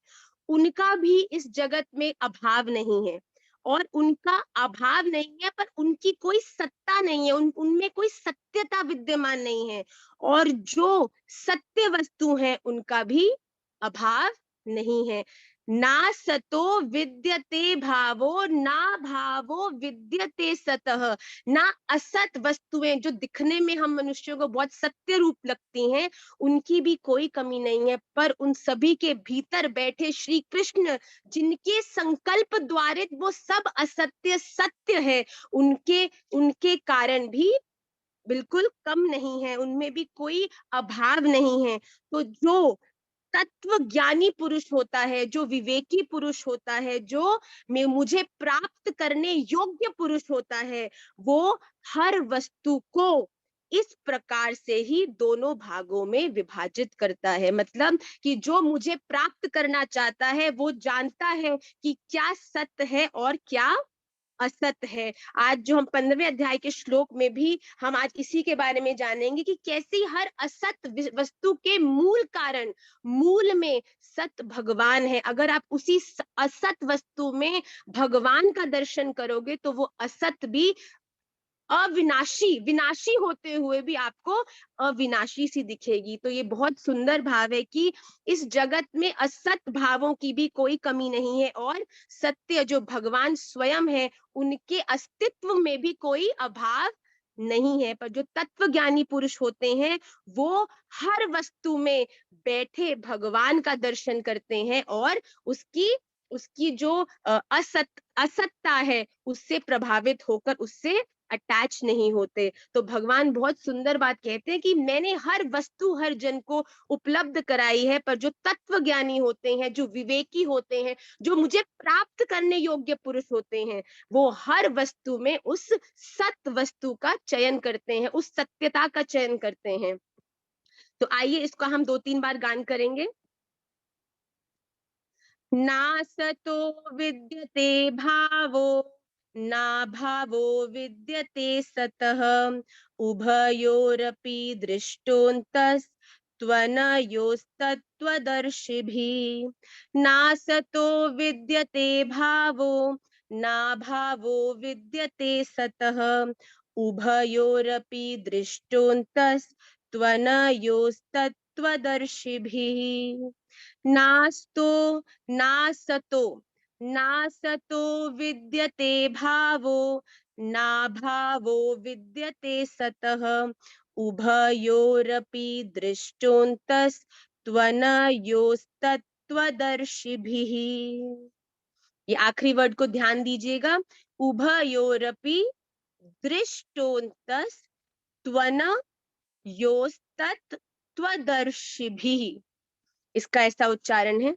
उनका भी इस जगत में अभाव नहीं है। और उनका अभाव नहीं है पर उनकी कोई सत्ता नहीं है, उनमें कोई सत्यता विद्यमान नहीं है। और जो सत्य वस्तु है उनका भी अभाव नहीं है। ना सतो विद्यते भावो ना भावो विद्यते सतः। ना असत वस्तुएं जो दिखने में हम मनुष्यों को बहुत सत्य रूप लगती हैं, उनकी भी कोई कमी नहीं है। पर उन सभी के भीतर बैठे श्री कृष्ण, जिनके संकल्प द्वारे वो सब असत्य सत्य है, उनके कारण भी बिल्कुल कम नहीं है, उनमें भी कोई अभाव नहीं है। तो जो तत्व ज्ञानी पुरुष होता है, जो विवेकी पुरुष होता है, जो मुझे प्राप्त करने योग्य पुरुष होता है, वो हर वस्तु को इस प्रकार से ही दोनों भागों में विभाजित करता है। मतलब कि जो मुझे प्राप्त करना चाहता है वो जानता है कि क्या सत्य है और क्या असत है। आज जो हम 15वें अध्याय के श्लोक में भी हम आज इसी के बारे में जानेंगे कि कैसे हर असत वस्तु के मूल कारण, मूल में सत भगवान है। अगर आप उसी असत वस्तु में भगवान का दर्शन करोगे तो वो असत भी विनाशी होते हुए भी आपको अविनाशी सी दिखेगी। तो ये बहुत सुंदर भाव है कि इस जगत में असत भावों की भी कोई कमी नहीं है और सत्य जो भगवान स्वयं है उनके अस्तित्व में भी कोई अभाव नहीं है, पर जो तत्व ज्ञानी पुरुष होते हैं वो हर वस्तु में बैठे भगवान का दर्शन करते हैं और उसकी उसकी जो असत्ता है उससे प्रभावित होकर उससे अटैच नहीं होते। तो भगवान बहुत सुंदर बात कहते हैं कि मैंने हर वस्तु हर जन को उपलब्ध कराई है, पर जो तत्व ज्ञानी होते हैं, जो विवेकी होते हैं, जो मुझे प्राप्त करने योग्य पुरुष होते हैं, वो हर वस्तु में उस सत्य वस्तु का चयन करते हैं, उस सत्यता का चयन करते हैं। तो आइए इसको हम 2-3 बार गान करेंगे। नासतो विद्यते भावो ना भावो विद्यते सतः उभयोरपि दृष्टोऽन्तस्त्वनयोस्तत्त्वदर्शिभिः। नासतो विद्यते भावो ना भावो विद्यते सतः उभयोरपि दृष्टोऽन्तस्त्वनयोस्तत्त्वदर्शिभिः। नास्तो नासतो विद्यते भावो ना भावो विद्यते सतः उभयोरपि दृष्टोऽन्तस्त्वनयोस्तत्त्वदर्शिभिः। ये आखिरी वर्ड को ध्यान दीजिएगा, उभयोरपि दृष्टोऽन्तस्त्वनयोस्तत्त्वदर्शिभिः, इसका ऐसा उच्चारण है।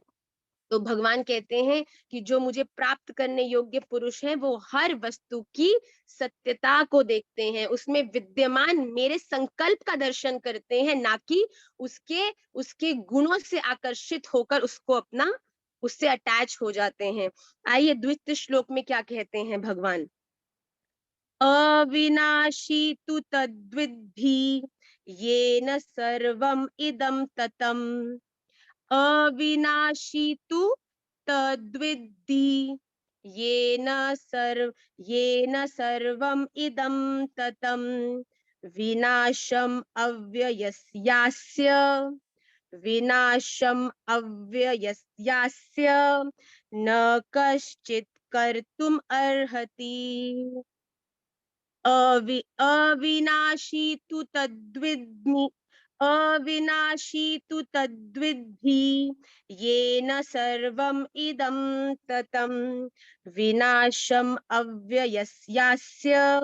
तो भगवान कहते हैं कि जो मुझे प्राप्त करने योग्य पुरुष हैं वो हर वस्तु की सत्यता को देखते हैं, उसमें विद्यमान मेरे संकल्प का दर्शन करते हैं, ना कि उसके गुणों से आकर्षित होकर उससे अटैच हो जाते हैं। आइए द्वितीय श्लोक में क्या कहते हैं भगवान। अविनाशी तु तद्विद्धि येन सर्वम इदं ततम्। अविनाशी तु तद्विद्धि येन सर्वम इदं ततम्। विनाशम अव्ययस्यास्य न कश्चित् कर्तुम् अर्हति। अविनाशी तु तद्विद्धि येन सर्वम इदं ततम्। विनाशम अव्ययस्यास्य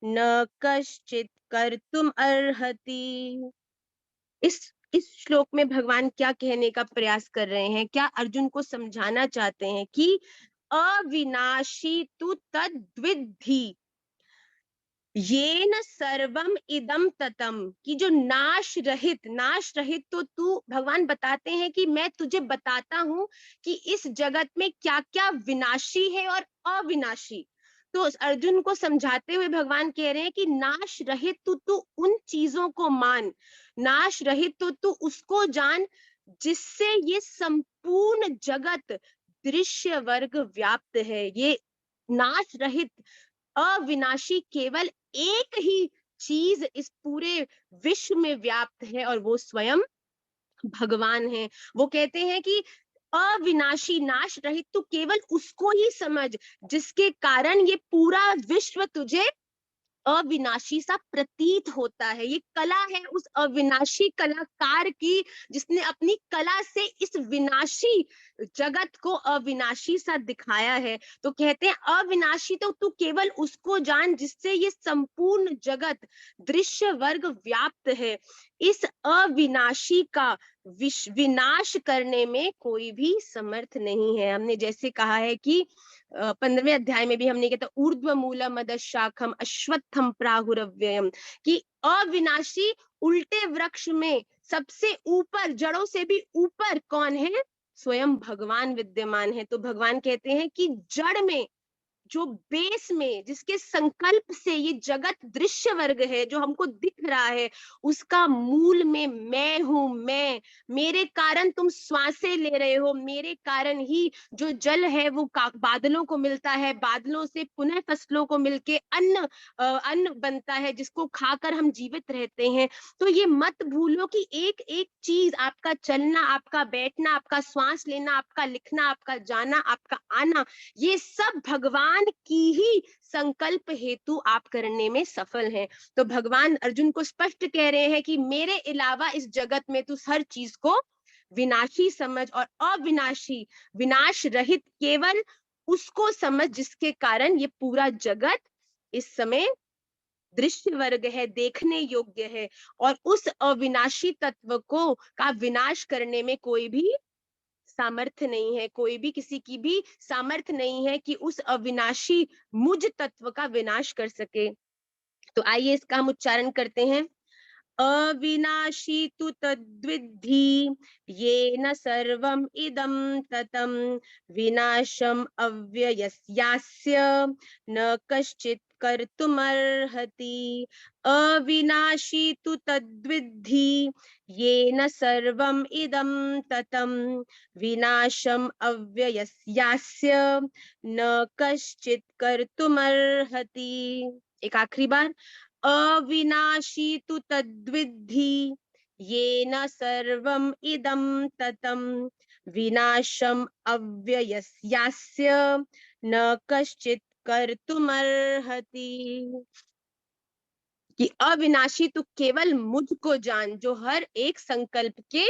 न कश्चित् कर्तुम् अर्हति। इस श्लोक में भगवान क्या कहने का प्रयास कर रहे हैं, क्या अर्जुन को समझाना चाहते हैं कि अविनाशी तु तद्विद्धि येन सर्वम इदम ततम, कि जो नाश रहित तो तू भगवान बताते हैं कि मैं तुझे बताता हूं कि इस जगत में क्या क्या विनाशी है और अविनाशी। तो अर्जुन को समझाते हुए भगवान कह रहे हैं कि नाश रहित तो तू उन चीजों को मान, नाश रहित तो तू उसको जान जिससे ये संपूर्ण जगत दृश्य वर्ग व्याप्त है। ये नाश रहित अविनाशी केवल एक ही चीज इस पूरे विश्व में व्याप्त है और वो स्वयं भगवान है। वो कहते हैं कि अविनाशी नाश रहित तो केवल उसको ही समझ जिसके कारण ये पूरा विश्व तुझे अविनाशी सा प्रतीत होता है। ये कला है उस अविनाशी कलाकार की जिसने अपनी कला से इस विनाशी जगत को अविनाशी सा दिखाया है। तो कहते हैं अविनाशी तो तू केवल उसको जान जिससे ये संपूर्ण जगत दृश्य वर्ग व्याप्त है। इस अविनाशी का विनाश करने में कोई भी समर्थ नहीं है। हमने जैसे कहा है कि 15वें अध्याय में भी हमने कहता ऊर्ध्व मूलम अधशाखम अश्वत्थम प्राहुरव्ययम, कि अविनाशी उल्टे वृक्ष में सबसे ऊपर, जड़ों से भी ऊपर कौन है? स्वयं भगवान विद्यमान है। तो भगवान कहते हैं कि जड़ में, जो बेस में, जिसके संकल्प से ये जगत दृश्य वर्ग है जो हमको दिख रहा है, उसका मूल में मैं हूं। मैं, मेरे कारण तुम श्वासें ले रहे हो, मेरे कारण ही जो जल है वो बादलों को मिलता है, बादलों से पुनः फसलों को मिलके अन्न बनता है जिसको खाकर हम जीवित रहते हैं। तो ये मत भूलो कि एक एक चीज, आपका चलना, आपका बैठना, आपका श्वास लेना, आपका लिखना, आपका जाना, आपका आना, ये सब भगवान भगवान की ही संकल्प हेतु आप करने में सफल हैं। तो भगवान अर्जुन को स्पष्ट कह रहे हैं कि मेरे अलावा इस जगत में तू हर चीज को विनाशी समझ और अविनाशी, विनाश रहित केवल उसको समझ जिसके कारण ये पूरा जगत इस समय दृश्य वर्ग है, देखने योग्य है। और उस अविनाशी तत्व को का विनाश करने में कोई भी सामर्थ्य नहीं है, कोई भी किसी की भी सामर्थ्य नहीं है कि उस अविनाशी मुझ तत्व का विनाश कर सके। तो आइए इसका हम उच्चारण करते हैं। अविनाशी तु तद्विद्धि येन सर्वम इदं ततं विनाशम अव्ययस्यास्य न कश्चित् कर्तुमर्हति। अविनाशी तु तद्विद्धि येन सर्वम इदं ततं विनाशम अव्ययस्यास्य न कश्चित् कर्तुमर्हति। एक आखिरी बार। अविनाशी तु तद्विद्धि येन सर्वम इदं ततं विनाशम अव्ययस्यास्य न कश्चित् कर्तुमर्हति। कि अविनाशी तू केवल मुझको जान जो हर एक संकल्प के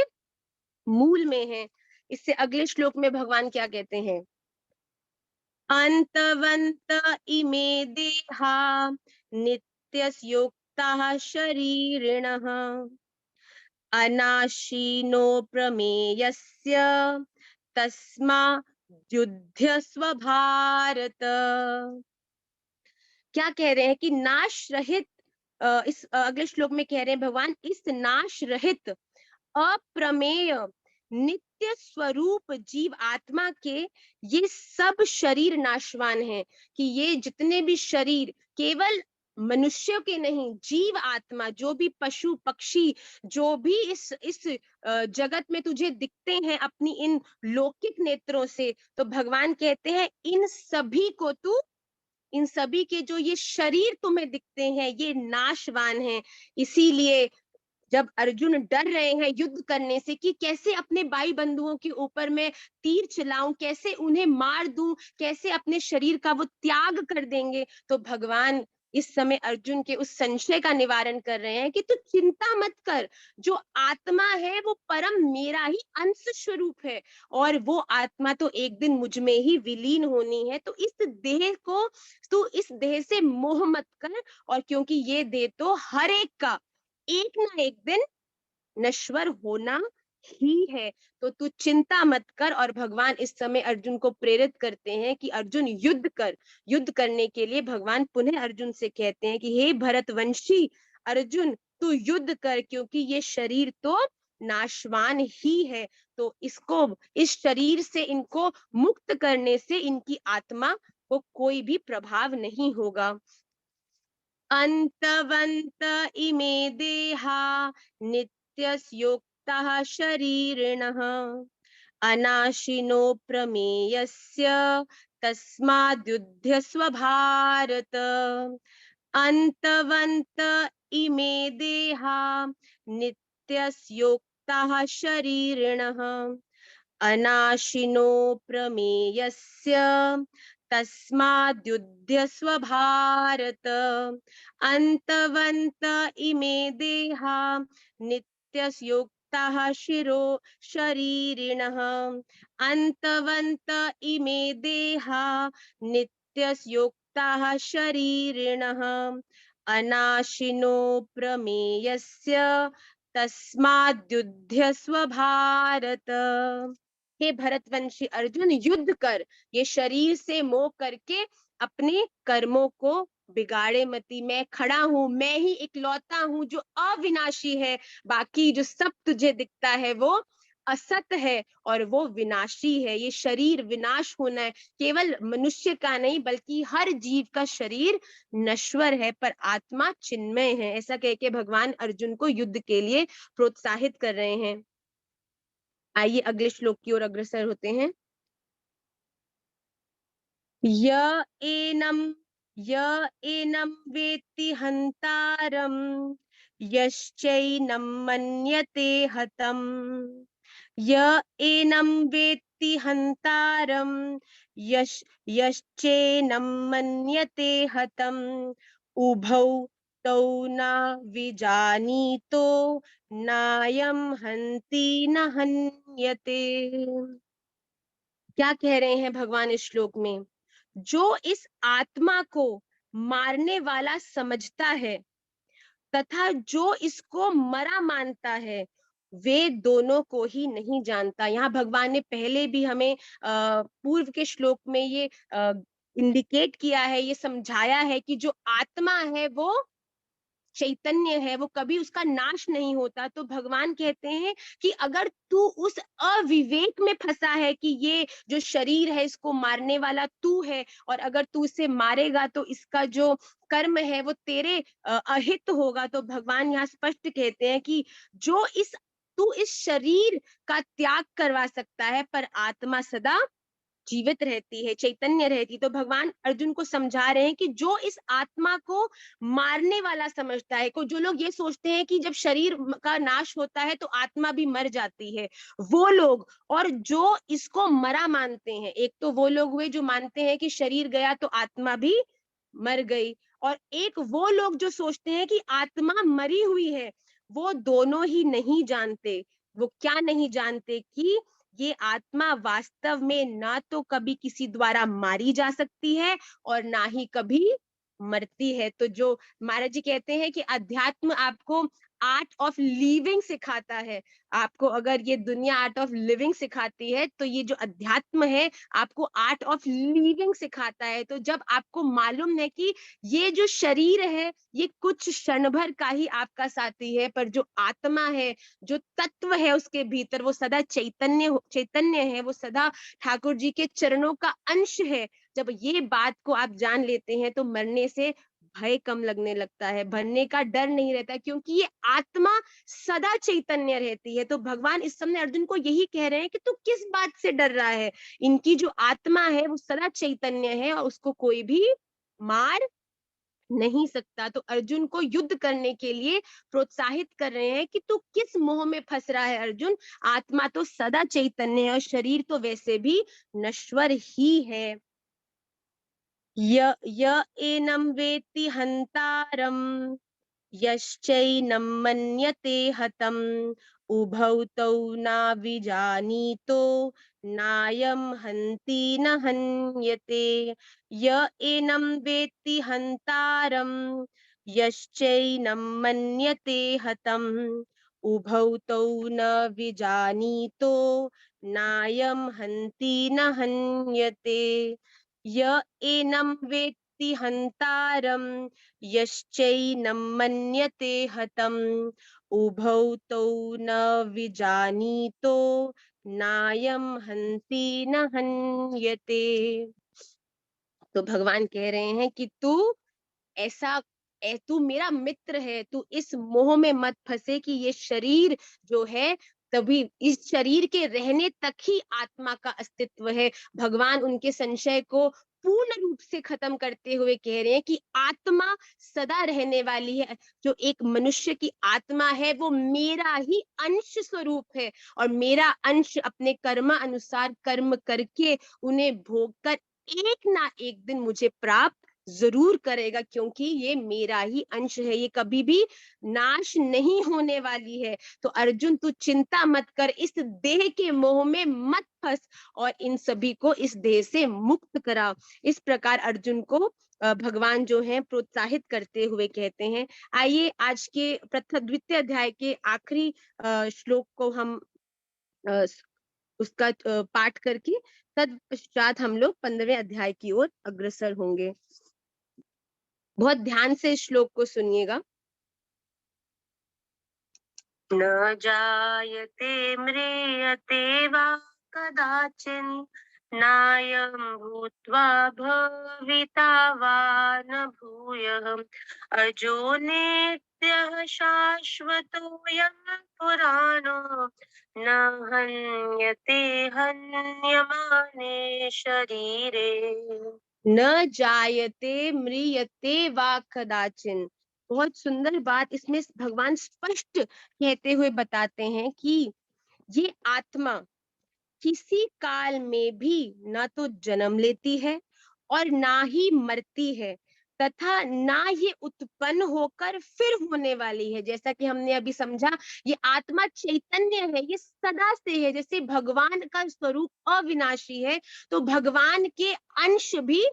मूल में है। इससे अगले श्लोक में भगवान क्या कहते हैं? अंतवंत इमे देहा नित्यस्योक्ताः शरीरिणः अनाशिनो प्रमेयस्य तस्माद्युध्यस्व भारत। क्या कह रहे हैं कि नाश रहित, इस अगले श्लोक में कह रहे हैं भगवान, इस नाश रहित अप्रमेय नित्य स्वरूप जीव आत्मा के ये सब शरीर नाशवान हैं। कि ये जितने भी शरीर केवल मनुष्यों के नहीं, जीव आत्मा जो भी पशु पक्षी जो भी इस जगत में तुझे दिखते हैं अपनी इन लौकिक नेत्रों से, तो भगवान कहते हैं इन सभी को तू, इन सभी के जो ये शरीर तुम्हें दिखते हैं ये नाशवान हैं। इसीलिए जब अर्जुन डर रहे हैं युद्ध करने से कि कैसे अपने भाई बंधुओं के ऊपर मैं तीर चलाऊं, कैसे उन्हें मार दूं, कैसे अपने शरीर का वो त्याग कर देंगे, तो भगवान इस समय अर्जुन के उस संशय का निवारण कर रहे हैं कि तू चिंता मत कर। जो आत्मा है वो परम मेरा ही अंश स्वरूप है और वो आत्मा तो एक दिन मुझ में ही विलीन होनी है। तो इस देह को तू, इस देह से मोह मत कर। और क्योंकि ये देह तो हर एक का एक ना एक दिन नश्वर होना ही है, तो तू चिंता मत कर। और भगवान इस समय अर्जुन को प्रेरित करते हैं कि अर्जुन युद्ध कर। युद्ध करने के लिए भगवान पुनः अर्जुन से कहते हैं कि हे भरतवंशी अर्जुन तू युद्ध कर, क्योंकि ये शरीर तो नाशवान ही है। तो इसको, इस शरीर से इनको मुक्त करने से इनकी आत्मा को कोई भी प्रभाव नहीं होगा। अंतवंत इमे देहा नित्यस्योक्ताः शरीरिणः अनाशिनो प्रमेयस्य तस्माद्युध्यस्व भारत। अंतवंत इमे देहा नित्यस्योक्ताः शरीरिणः अनाशिनो प्रमेयस्य तस्माद्युध्यस्व भारत। अंतवंत इमे देहा नित्यस्योक्ताः शरीरिणः अंतवंत इमे देहा नित्यस्योक्ताः शरीरिणः अनाशिनो प्रमेयस्य तस्माद्युध्यस्व भारत। हे भरतवंशी अर्जुन युद्ध कर, ये शरीर से मोह करके अपने कर्मों को बिगाड़े मती। मैं खड़ा हूं, मैं ही इकलौता हूं जो अविनाशी है। बाकी जो सब तुझे दिखता है वो असत है और वो विनाशी है। ये शरीर विनाश होना है, केवल मनुष्य का नहीं बल्कि हर जीव का शरीर नश्वर है, पर आत्मा चिन्मय है। ऐसा कह के भगवान अर्जुन को युद्ध के लिए प्रोत्साहित कर रहे हैं। आइए अगले श्लोक की ओर अग्रसर होते हैं। य एनं वेत्ति हन्तारं यश्चैनं मन्यते हतम् य एनं वेत्ति हन्तारं यश्चैनं मन्यते हतम् उभौ तौ न विजानीतो नायं हन्ति न हन्यते। क्या कह रहे हैं भगवान इस श्लोक में? जो इस आत्मा को मारने वाला समझता है तथा जो इसको मरा मानता है, वे दोनों को ही नहीं जानता। यहाँ भगवान ने पहले भी हमें पूर्व के श्लोक में ये इंडिकेट किया है, ये समझाया है कि जो आत्मा है वो चैतन्य है, वो कभी उसका नाश नहीं होता। तो भगवान कहते हैं कि अगर तू उस अविवेक में फंसा है कि ये जो शरीर है इसको मारने वाला तू है, और अगर तू इसे मारेगा तो इसका जो कर्म है वो तेरे अहित होगा, तो भगवान यहाँ स्पष्ट कहते हैं कि जो तू इस शरीर का त्याग करवा सकता है, पर आत्मा सदा जीवित रहती है, चैतन्य रहती। तो भगवान अर्जुन को समझा रहे हैं कि जो इस आत्मा को मारने वाला समझता है, को जो लोग ये सोचते हैं कि जब शरीर का नाश होता है तो आत्मा भी मर जाती है, वो लोग, और जो इसको मरा मानते हैं, एक तो वो लोग हुए जो मानते हैं कि शरीर गया तो आत्मा भी मर गई, और एक वो लोग जो सोचते हैं कि आत्मा मरी हुई है, वो दोनों ही नहीं जानते। वो क्या नहीं जानते? कि ये आत्मा वास्तव में ना तो कभी किसी द्वारा मारी जा सकती है और ना ही कभी मरती है। तो जो महाराज जी कहते हैं कि अध्यात्म आपको आर्ट ऑफ लिविंग सिखाता है, आपको अगर ये दुनिया आर्ट ऑफ लिविंग सिखाती है, तो ये जो अध्यात्म है आपको आर्ट ऑफ लिविंग सिखाता है। तो जब आपको मालूम है कि ये जो शरीर है ये कुछ क्षण भर का ही आपका साथी है, पर जो आत्मा है, जो तत्व है उसके भीतर, वो सदा चैतन्य है, वो सदा ठाकुर जी के चरणों का अंश है। जब ये बात को आप जान लेते हैं तो मरने से भय कम लगने लगता है, मरने का डर नहीं रहता, क्योंकि ये आत्मा सदा चैतन्य रहती है। तो भगवान इस समय अर्जुन को यही कह रहे हैं कि तू किस बात से डर रहा है? इनकी जो आत्मा है वो सदा चैतन्य है और उसको कोई भी मार नहीं सकता। तो अर्जुन को युद्ध करने के लिए प्रोत्साहित कर रहे हैं कि तू किस मोह में फंस रहा है अर्जुन, आत्मा तो सदा चैतन्य है और शरीर तो वैसे भी नश्वर ही है। य एनं वेत्ति हन्तारं यश्चैनं मन्यते हतम् उभौ तौ न विजानीतो नायं हन्ति न हन्यते। य एनं वेत्ति हन्तारं यश्चैनं मन्यते हतम् उभौ तौ न विजानीतो नायं हन्ति न हन्यते। य एनं वेत्ति हन्तारं यश्चैनं मन्यते हतम् उभौ तौ न विजानीतो नायं हन्ति न हन्यते। तो भगवान कह रहे हैं कि तू मेरा मित्र है, तू इस मोह में मत फंसे कि ये शरीर जो है, तभी इस शरीर के रहने तक ही आत्मा का अस्तित्व है। भगवान उनके संशय को पूर्ण रूप से खत्म करते हुए कह रहे हैं कि आत्मा सदा रहने वाली है। जो एक मनुष्य की आत्मा है वो मेरा ही अंश स्वरूप है, और मेरा अंश अपने कर्म अनुसार कर्म करके उन्हें भोग कर एक ना एक दिन मुझे प्राप्त जरूर करेगा, क्योंकि ये मेरा ही अंश है, ये कभी भी नाश नहीं होने वाली है। तो अर्जुन तू चिंता मत कर, इस देह के मोह में मत फंस और इन सभी को इस देह से मुक्त करा। इस प्रकार अर्जुन को भगवान जो है प्रोत्साहित करते हुए कहते हैं। आइए आज के द्वितीय अध्याय के आखिरी श्लोक को हम उसका पाठ करके तत्पश्चात हम लोग 15वें अध्याय की ओर अग्रसर होंगे। बहुत ध्यान से इस श्लोक को सुनिएगा। न जायते म्रियते वा कदाचिन नायं भूत्वा भविता वा न भूयः अजो नित्यः शाश्वतोऽयं पुराणो न हन्यते हन्यमाने शरीरे। न जायते म्रियते वा कदाचिन। बहुत सुंदर बात इसमें भगवान स्पष्ट कहते हुए बताते हैं कि ये आत्मा किसी काल में भी ना तो जन्म लेती है और ना ही मरती है, तथा ना ये उत्पन्न होकर फिर होने वाली है। जैसा कि हमने अभी समझा, ये आत्मा चैतन्य है, ये सदा से है। जैसे भगवान का स्वरूप अविनाशी है, तो भगवान के अंश भी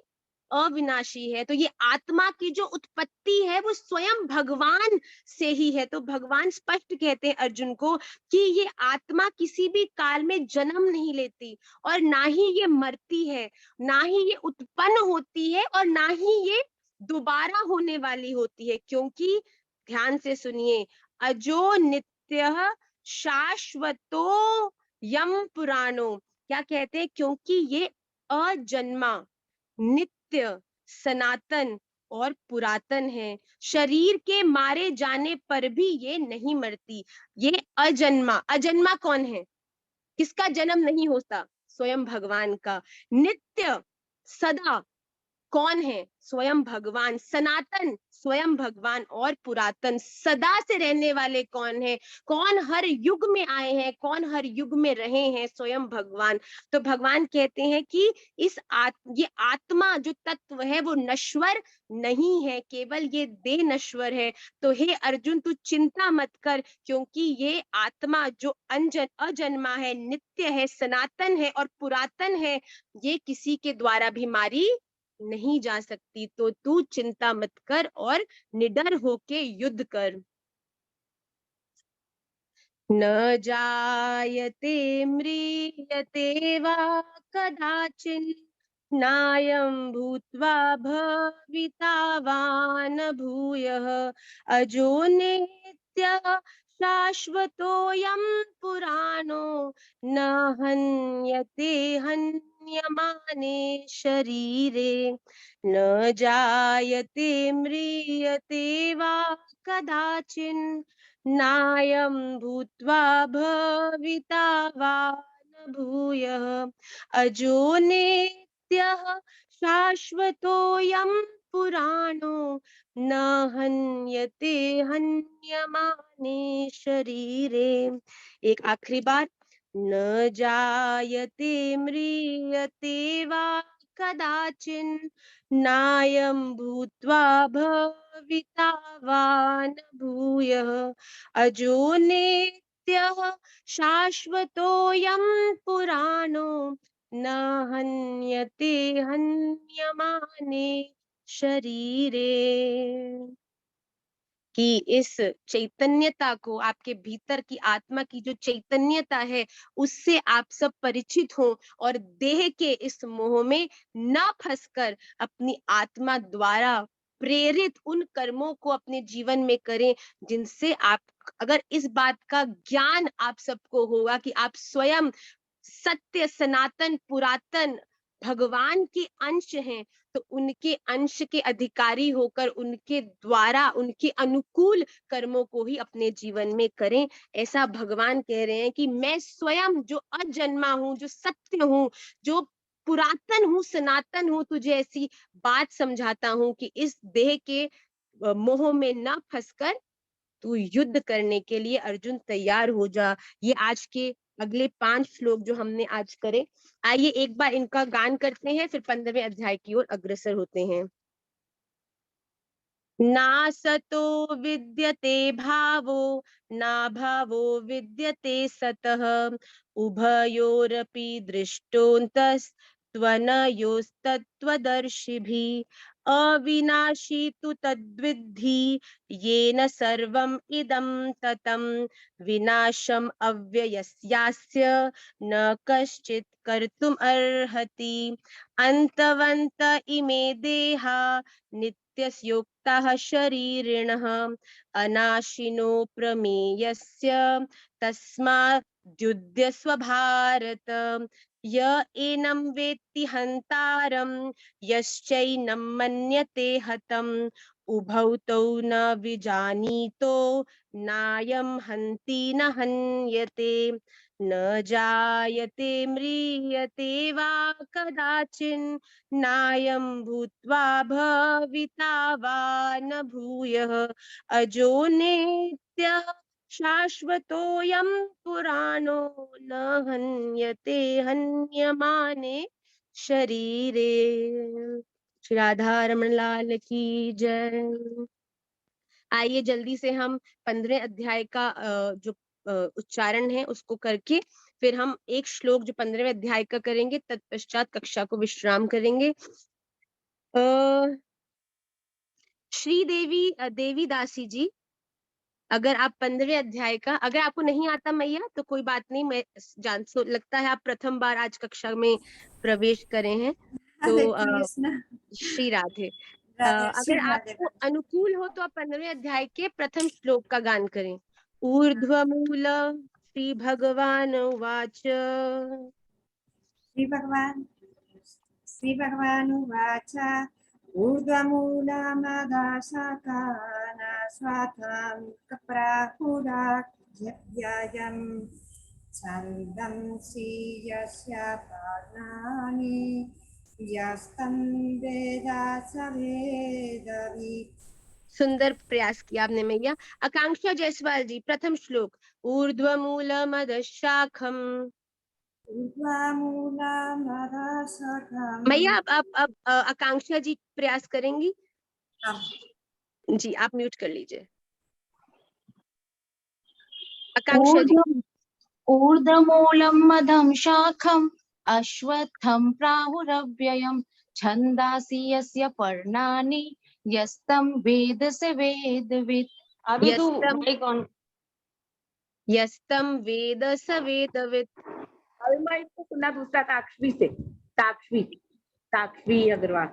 अविनाशी है। तो ये आत्मा की जो उत्पत्ति है वो स्वयं भगवान से ही है। तो भगवान स्पष्ट कहते हैं अर्जुन को कि ये आत्मा किसी भी काल में जन्म नहीं लेती और ना ही ये मरती है, ना ही ये उत्पन्न होती है और ना ही ये दोबारा होने वाली होती है। क्योंकि ध्यान से सुनिए, अजो नित्य शाश्वतो यम पुराणो, क्या कहते हैं? क्योंकि ये अजन्मा, नित्य, सनातन और पुरातन है। शरीर के मारे जाने पर भी ये नहीं मरती। ये अजन्मा, अजन्मा कौन है? किसका जन्म नहीं होता? स्वयं भगवान का। नित्य, सदा, कौन है? स्वयं भगवान। सनातन, स्वयं भगवान। और पुरातन, सदा से रहने वाले कौन है? कौन हर युग में आए हैं, कौन हर युग में रहे हैं? स्वयं भगवान। तो भगवान कहते हैं कि ये आत्मा जो तत्व है वो नश्वर नहीं है, केवल ये देह नश्वर है। तो हे अर्जुन, तू चिंता मत कर, क्योंकि ये आत्मा जो अजन्मा है, नित्य है, सनातन है और पुरातन है, ये किसी के द्वारा भी मारी नहीं जा सकती। तो तू चिंता मत कर और निडर होके युद्ध कर। न जायते म्रियते वा कदाचिन, नायं भूत्वा भविता वा न भूयः, अजो नित्यः शाश्वतोऽयं पुराणो, न हन्यते हन्यमाने शरीरे। न जायते म्रियते वा कदाचिन, नायं भूत्वा भविता वा न भूयः, अजो नित्यः शाश्वतोऽयं पुराणो, न हन्यते हन्यमाने शरीरे। एक आखिरी बार, न जायते म्रियते वा कदाचिन, नायं भूत्वा भविता वा न भूयः, अजो नित्यः शाश्वतोऽयं पुराणो, न हन्यते हन्यमाने शरीरे। कि इस चैतन्यता को, आपके भीतर की आत्मा की जो चैतन्यता है, उससे आप सब परिचित हो और देह के इस मोह में न फंसकर अपनी आत्मा द्वारा प्रेरित उन कर्मों को अपने जीवन में करें, जिनसे आप, अगर इस बात का ज्ञान आप सबको होगा कि आप स्वयं सत्य, सनातन, पुरातन भगवान के अंश हैं, तो उनके अंश के अधिकारी होकर उनके द्वारा, उनके अनुकूल कर्मों को ही अपने जीवन में करें। ऐसा भगवान कह रहे हैं कि मैं स्वयं जो अजन्मा हूँ, जो सत्य हूँ, जो पुरातन हूँ, सनातन हूँ, तुझे ऐसी बात समझाता हूँ कि इस देह के मोह में न फंसकर तू युद्ध करने के लिए अर्जुन तैयार हो जा। ये आज के अगले 5 श्लोक जो हमने आज करे, आइए एक बार इनका गान करते हैं, फिर 15वें अध्याय की ओर अग्रसर होते हैं। ना सतो विद्यते भावो, ना भावो विद्यते सतः, उभयोरपि दृष्टोऽन्तस्त्वनयोस्तत्त्वदर्शिभिः, अविनाशी तु तद्विद्धि येन सर्वम् इदं ततं, विनाशम् अव्ययस्यास्य न कश्चित् कर्तुम् अर्हति, अन्तवन्त इमे देहा नित्यस्योक्ताः शरीरिणः, अनाशिनो प्रमेयस्य तस्माद्युध्यस्व भारत, य एनं वेत्ति हन्तारं यश्चैनं मन्यते हतम्, उभौ तौ न विजानीतो नायं हन्ति न हन्यते, न जायते म्रियते वा कदाचिन्, नायं भूत्वा भविता वा न भूयः, अजो नित्यः शाश्वतोऽयं पुराणो न हन्यते हन्यमाने शरीरे। श्री राधा रमण लाल की जय। आइए जल्दी से हम 15 अध्याय का जो उच्चारण है उसको करके फिर हम एक श्लोक जो 15वें अध्याय का करेंगे, तत्पश्चात कक्षा को विश्राम करेंगे। श्री देवी दासी जी, अगर आप 15वें अध्याय का, अगर आपको नहीं आता मैया तो कोई बात नहीं, मैं लगता है आप प्रथम बार आज कक्षा में प्रवेश करे हैं, तो श्री राधे। अगर आपको अनुकूल हो तो आप 15वें अध्याय के प्रथम श्लोक का गान करें। ऊर्ध्वमूल श्री भगवान उवाच। श्री भगवान उवाच ऊर्ध्वमूलमदाशाखानाश्वाथं कप्राहुराज्ययं छन्दंसि यस्य पर्णानि यस्तं वेद स वेदवित्। सुंदर प्रयास किया आपने मैया। आकांक्षा जायसवाल जी, प्रथम श्लोक। ऊर्ध्वमूलमदशाखम। मैया आप आकांक्षा जी प्रयास करेंगी? जी आप म्यूट कर लीजिए आकांक्षा जी। ऊर्ध्वमूलं मदं शाखम् अश्वत्थं प्राहुरव्ययं छन्दांसि यस्य पर्णानि यस्तं वेद स वेदवित्। यस्तं वेद स वेदवित्। इसको सुनना दूसरा ताक्षवी से, ताक्षवी अग्रवाल,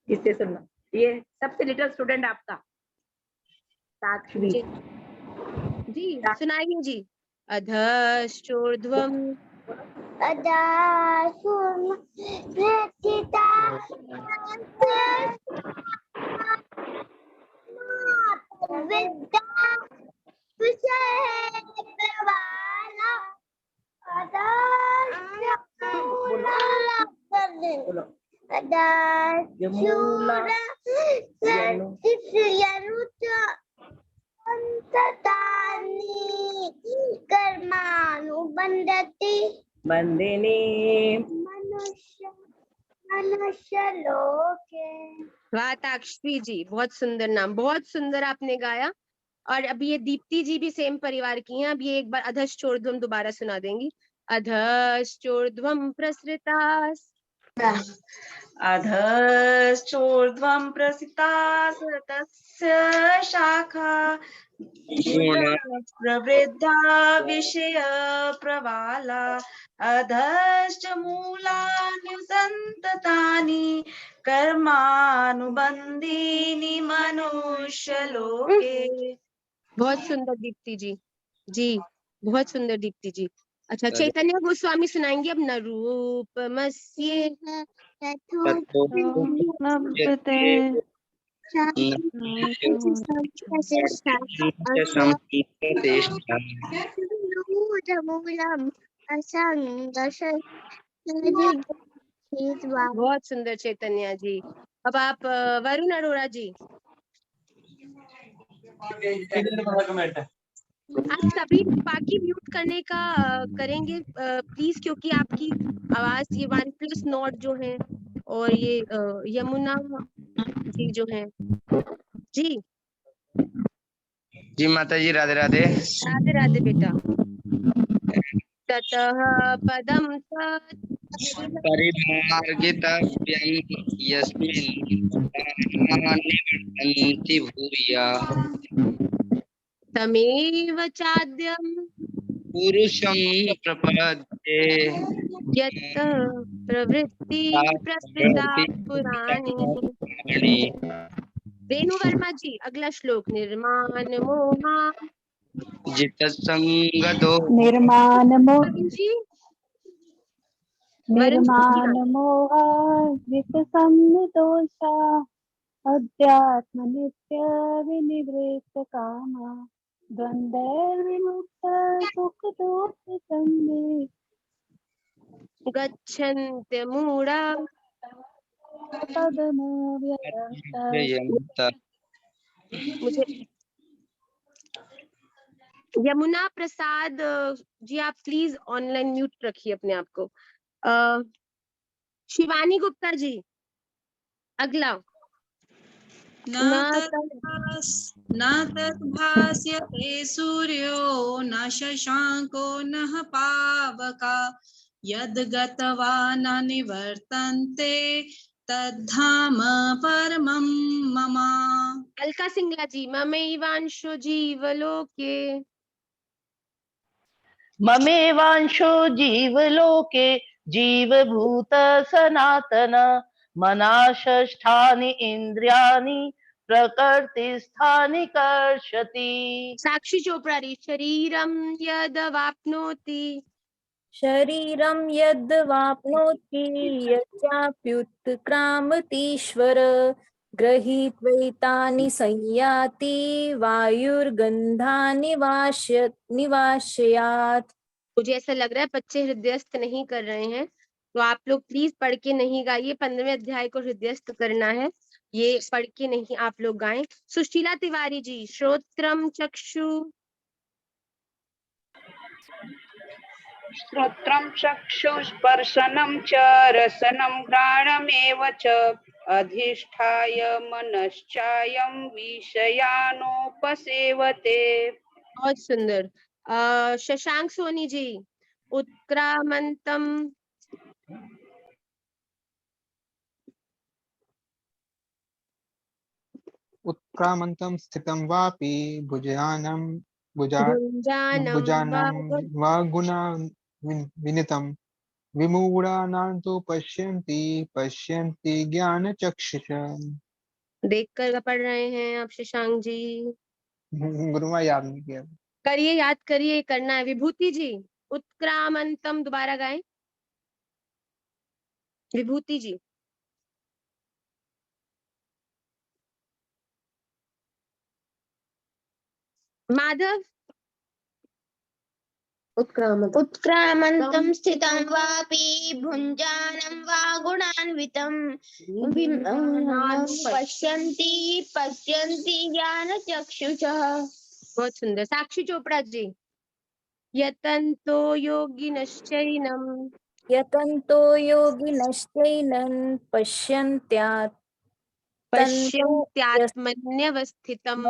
इससे सुनना। ये सबसे लिटिल स्टूडेंट आपका ताक्षवी जी सुनाइए जी। अधश्चोर्ध्वम् बंदिनी मनुष्य लोके। वाह ताक्षवी जी, बहुत सुंदर नाम, बहुत सुंदर आपने गाया। और अभी ये दीप्ति जी भी सेम परिवार की हैं। अब ये एक बार अधश्चोर्ध्वम दोबारा सुना देंगी। अधश्चोर्ध्वम प्रसृतास् अधश्चोर्ध्वं प्रसितास्तस्य शाखा प्रवृद्धा विषय प्रवाला अधश्च मूलानि संततानि कर्मानुबन्धीनि मनुष्यलोके। बहुत सुंदर दीप्ति जी, जी बहुत सुंदर दीप्ति जी। अच्छा चैतन्य गोस्वामी सुनाएंगे अब। न रूपमस्य बहुत सुंदर चैतन्य जी। अब आप वरुण अरोड़ा जी। आप सभी बाकी म्यूट करने का करेंगे प्लीज, क्योंकि आपकी आवाज ये OnePlus Nord जो है और ये यमुना जी जो है जी माता जी राधे राधे। राधे राधे बेटा। ततः पदम परिमार्गितव्यं यस्मिन् निवर्तन्ति भूयः तमेव चाद्यं पुरुषं प्रपद्ये यत् प्रवृत्ति प्रसृता पुराणी। रेणु वर्मा जी अगला श्लोक। निर्माण मोहा जितसंगतो निर्माण मोहा मोहाजितसंदोषा अध्यात्म नित्य विनिवृत्त कामा द्वन्द्वैर्विमुक्त सुख दुःख संगे गच्छन्त्य मूढा पदमव्ययन्त। मुझे यमुना प्रसाद जी, आप प्लीज ऑनलाइन म्यूट रखिए अपने आप को। शिवानी गुप्ता जी अगला। न तद्भास्यते सूर्यो न शशांको न पावका यद्गत्वा न निवर्तन्ते तद्धाम परमं मम। अलका सिंगला जी ममैवांशो जीवलोके ममेवांशो जीवलोके जीवभूत सनातन मनाशष्ठानि इन्द्रियाणि प्रकृतिस्थानि कर्षति। साक्षी चोपड़ा जी शरीरम यदवाप्नोति शरीरं यद् वाप्नोति यच्चाप्युत्क्रामतीश्वर गृहीत्वैतानि संयाति वायुर्गन्धानि निवासयात्। मुझे ऐसा लग रहा है बच्चे हृदयस्थ नहीं कर रहे हैं, तो आप लोग प्लीज पढ़ के नहीं गाइए। 15वें अध्याय को हृदयस्थ करना है, ये पढ़ के नहीं आप लोग गाएं। सुशीला तिवारी जी श्रोत्रम चक्षु श्रोत्रं चक्षुस्पर्शनं च रसनं घ्राणमेव च अधिष्ठाय मनश्चायं विषयानुपसेवते। बहुत सुंदर। शशांक सोनी जी उत्क्रामंतम उत्क्रामन्तं स्थितं वापि भुजानं भुञ्जानं वा गुणान्वितं विमूढानां तु पश्यन्ति ज्ञानचक्षुषा। देख कर पढ़ रहे हैं आप शशांक जी? गुरुमा याद नहीं किया। करिए, याद करिए, करना है। विभूति जी उत्क्रामंतम दोबारा गाएं। विभूति जी माधव उत्क्रामन्तं स्थितं वापि भुञ्जानं वा गुणान्वितं पश्यन्ति ज्ञानचक्षुषः। बहुत सुंदर। साक्षी चोपड़ा जी यतन्तो योगिनश्चैनं पश्यन्त्यात्मन्यवस्थितम्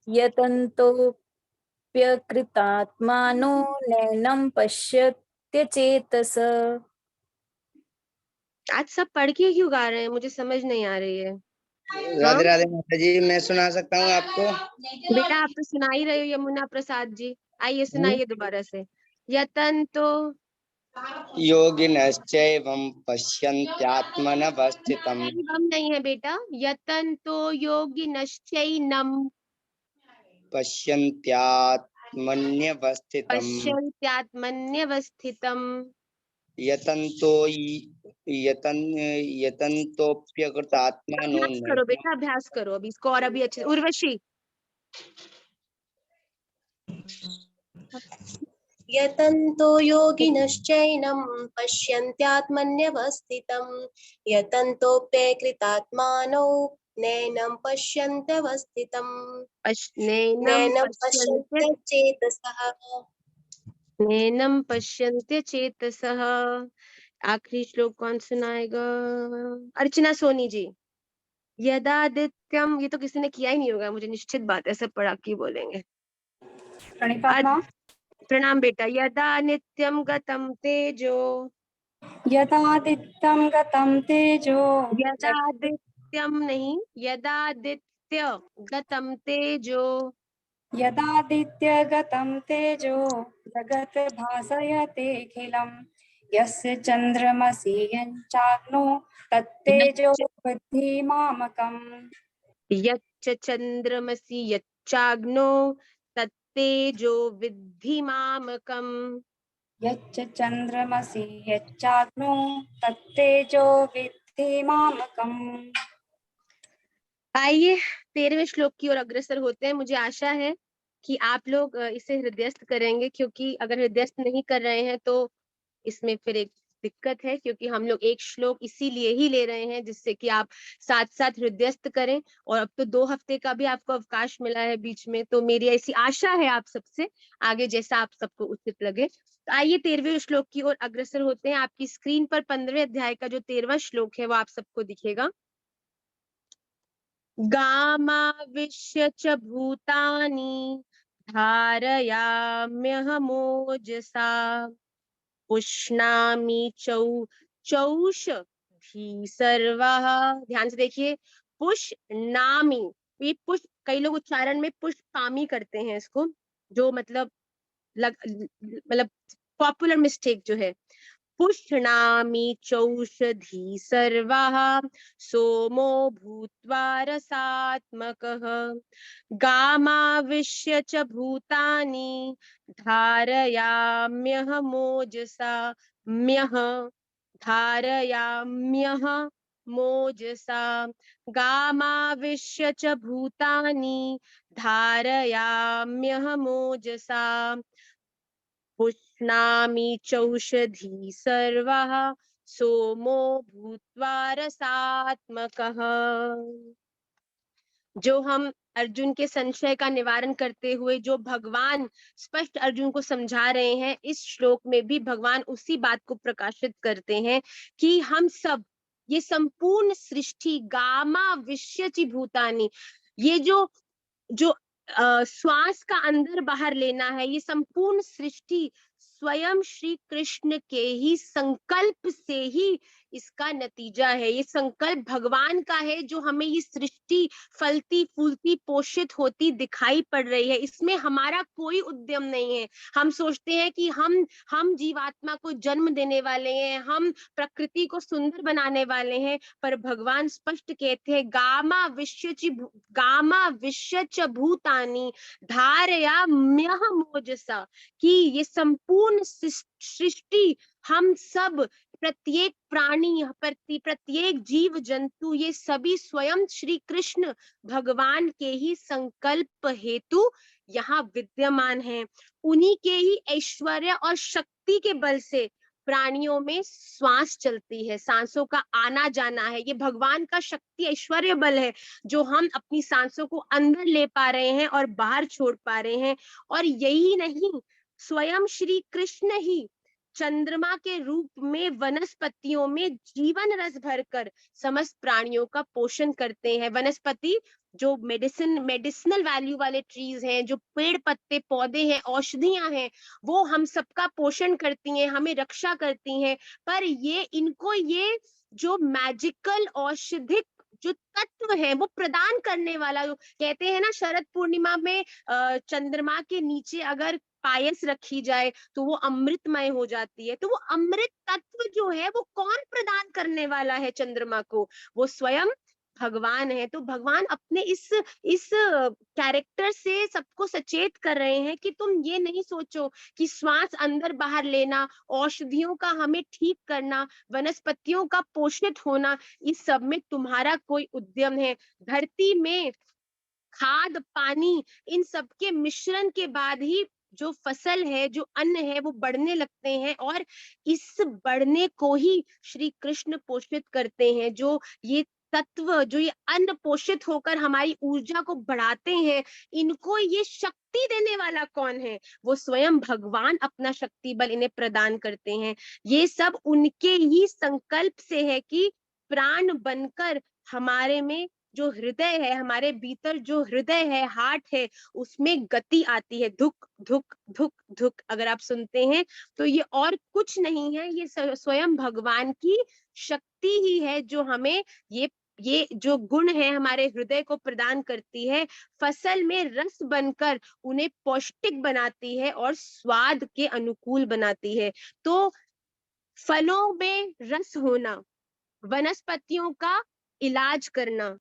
यतन्तोऽप्यकृतात्मानो नैनं पश्यत्यचेतस। आज सब पढ़ के क्यों गा रहे हैं? मुझे समझ नहीं आ रही है। राधे राधे माता जी, मैं सुना सकता हूँ आपको? बेटा आप तो सुना ही रहे हो यमुना प्रसाद जी, आइए सुनाइए दोबारा से। यतन्तो योगिनश्चैवं पश्यन्त्यात्मनवस्थितम्। एवं नहीं है बेटा, यतन्तो योगिनश्चैनं पश्यन्त्यात्मन्यवस्थितम् यतन्तोऽप्यकृतात्मानो अभ्यास करो बेटा, अभ्यास करो अभी इसको और अभी अच्छे। उर्वशी यतन्तो योगिनश्चैनं पश्यन्त्यात्मन्यवस्थितं यतन्तोऽप्यकृतात्मानो नैनं पश्यन्त्यवस्थितं नैनं पश्यन्त्यचेतसः। आखिरी श्लोक कौन सुनाएगा? अर्चना सोनी जी यदादित्यम, ये तो किसी ने किया ही नहीं होगा मुझे निश्चित बात है, सब पढ़ा के बोलेंगे। प्रणाम बेटा। यदा नित्यम गतम तेजो यदादित्यं गतं तेजो यदादित्यम नहीं, यदादित्य गतम तेजो यदादित्य गतं तेजो जगत् भासयतेऽखिलं यस्य चन्द्रमसि यच्चाग्नो तत्तेजो विद्धि मामकम्। यच्च चन्द्रमसि यच्चाग्नो तत्तेजो विद्धि मामकम्। यच्च चन्द्रमसि यच्चाग्नो तत्तेजो विद्धि मामकम्। आइए 13वें श्लोक की ओर अग्रसर होते हैं। मुझे आशा है कि आप लोग इसे हृदयस्थ करेंगे, क्योंकि अगर हृदयस्थ नहीं कर रहे हैं तो इसमें फिर एक दिक्कत है, क्योंकि हम लोग एक श्लोक इसीलिए ही ले रहे हैं जिससे कि आप साथ साथ हृदयस्थ करें। और अब तो 2 हफ्ते का भी आपको अवकाश मिला है बीच में, तो मेरी ऐसी आशा है आप सबसे, आगे जैसा आप सबको उचित लगे। तो आइए 13वें श्लोक की ओर अग्रसर होते हैं। आपकी स्क्रीन पर 15वें अध्याय का जो 13वां श्लोक है वो आप सबको दिखेगा। गामाविश्य च भूतानि धारयाम्यहमोजसा पुष्णामि चौषधी सर्वः। ध्यान से देखिए, पुष्णामि, ये पुष्प, कई लोग उच्चारण में पुष्पामी करते हैं इसको, जो मतलब पॉपुलर मिस्टेक जो है। पुष्णामि चौषधी सर्वः सोमो भूत्वा रसात्मकः गामाविश्य च भूतानि धारयाम्यहमोजसा मोजसा गामाविश्य च भूतानि धारयाम्यहमोजसा पुष्णामि चौषधी सर्वः सोमो भूत्वा रसात्मकः। जो हम अर्जुन के संशय का निवारण करते हुए जो भगवान स्पष्ट अर्जुन को समझा रहे हैं, इस श्लोक में भी भगवान उसी बात को प्रकाशित करते हैं कि हम सब, ये संपूर्ण सृष्टि गामा विश्यचि भूतानि, ये जो श्वास का अंदर बाहर लेना है, ये संपूर्ण सृष्टि स्वयं श्री कृष्ण के ही संकल्प से ही इसका नतीजा है। ये संकल्प भगवान का है जो हमें ये सृष्टि फलती फूलती पोषित होती दिखाई पड़ रही है। इसमें हमारा कोई उद्यम नहीं है। हम सोचते हैं कि हम जीवात्मा को जन्म देने वाले हैं, हम प्रकृति को सुंदर बनाने वाले हैं, पर भगवान स्पष्ट कहते हैं गामा विश्यच भूतानि धारयाम्यहमोजसा, कि ये संपूर्ण सृष्टि, हम सब, प्रत्येक प्राणी, प्रत्येक जीव जंतु, ये सभी स्वयं श्री कृष्ण भगवान के ही संकल्प हेतु यहाँ विद्यमान हैं। उन्हीं के ही ऐश्वर्य और शक्ति के बल से प्राणियों में श्वास चलती है, सांसों का आना जाना है। ये भगवान का शक्ति ऐश्वर्य बल है जो हम अपनी सांसों को अंदर ले पा रहे हैं और बाहर छोड़ पा रहे हैं। और यही नहीं, स्वयं श्री कृष्ण ही चंद्रमा के रूप में वनस्पतियों में जीवन रस भरकर समस्त प्राणियों का पोषण करते हैं। वनस्पति जो मेडिसिनल वैल्यू वाले ट्रीज हैं, जो पेड़ पत्ते पौधे हैं, औषधियां हैं, वो हम सबका पोषण करती हैं, हमें रक्षा करती हैं। पर इनको ये जो मैजिकल औषधिक जो तत्व है वो प्रदान करने वाला, जो कहते हैं ना, शरद पूर्णिमा में चंद्रमा के नीचे अगर पायस रखी जाए तो वो अमृतमय हो जाती है। तो वो अमृत तत्व जो है वो कौन प्रदान करने वाला है चंद्रमा को? वो स्वयं भगवान है। तो भगवान अपने इस कैरेक्टर से सबको सचेत कर रहे हैं कि तुम ये नहीं सोचो कि श्वास अंदर बाहर लेना, औषधियों का हमें ठीक करना, वनस्पतियों का पोषित होना, इस सब में तुम्हारा कोई उद्यम है। धरती में खाद, पानी, इन सब के मिश्रण के बाद ही जो फसल है, जो अन्न है, वो बढ़ने लगते हैं। और इस बढ़ने को ही श्री कृष्ण पोषित करते हैं। जो ये तत्व, जो ये अन्न पोषित होकर हमारी ऊर्जा को बढ़ाते हैं, इनको ये शक्ति देने वाला कौन है? वो स्वयं भगवान अपना शक्ति बल इन्हें प्रदान करते हैं। ये सब उनके ही संकल्प से है कि प्राण बनकर हमारे में जो हृदय है, हमारे भीतर जो हृदय है, हार्ट है, उसमें गति आती है, धुक धुक धुक धुक। अगर आप सुनते हैं तो ये और कुछ नहीं है, ये स्वयं भगवान की शक्ति ही है जो हमें ये जो गुण है हमारे हृदय को प्रदान करती है, फसल में रस बनकर उन्हें पौष्टिक बनाती है और स्वाद के अनुकूल बनाती है। तो फलों में रस होना, वनस्पतियों का इलाज करना,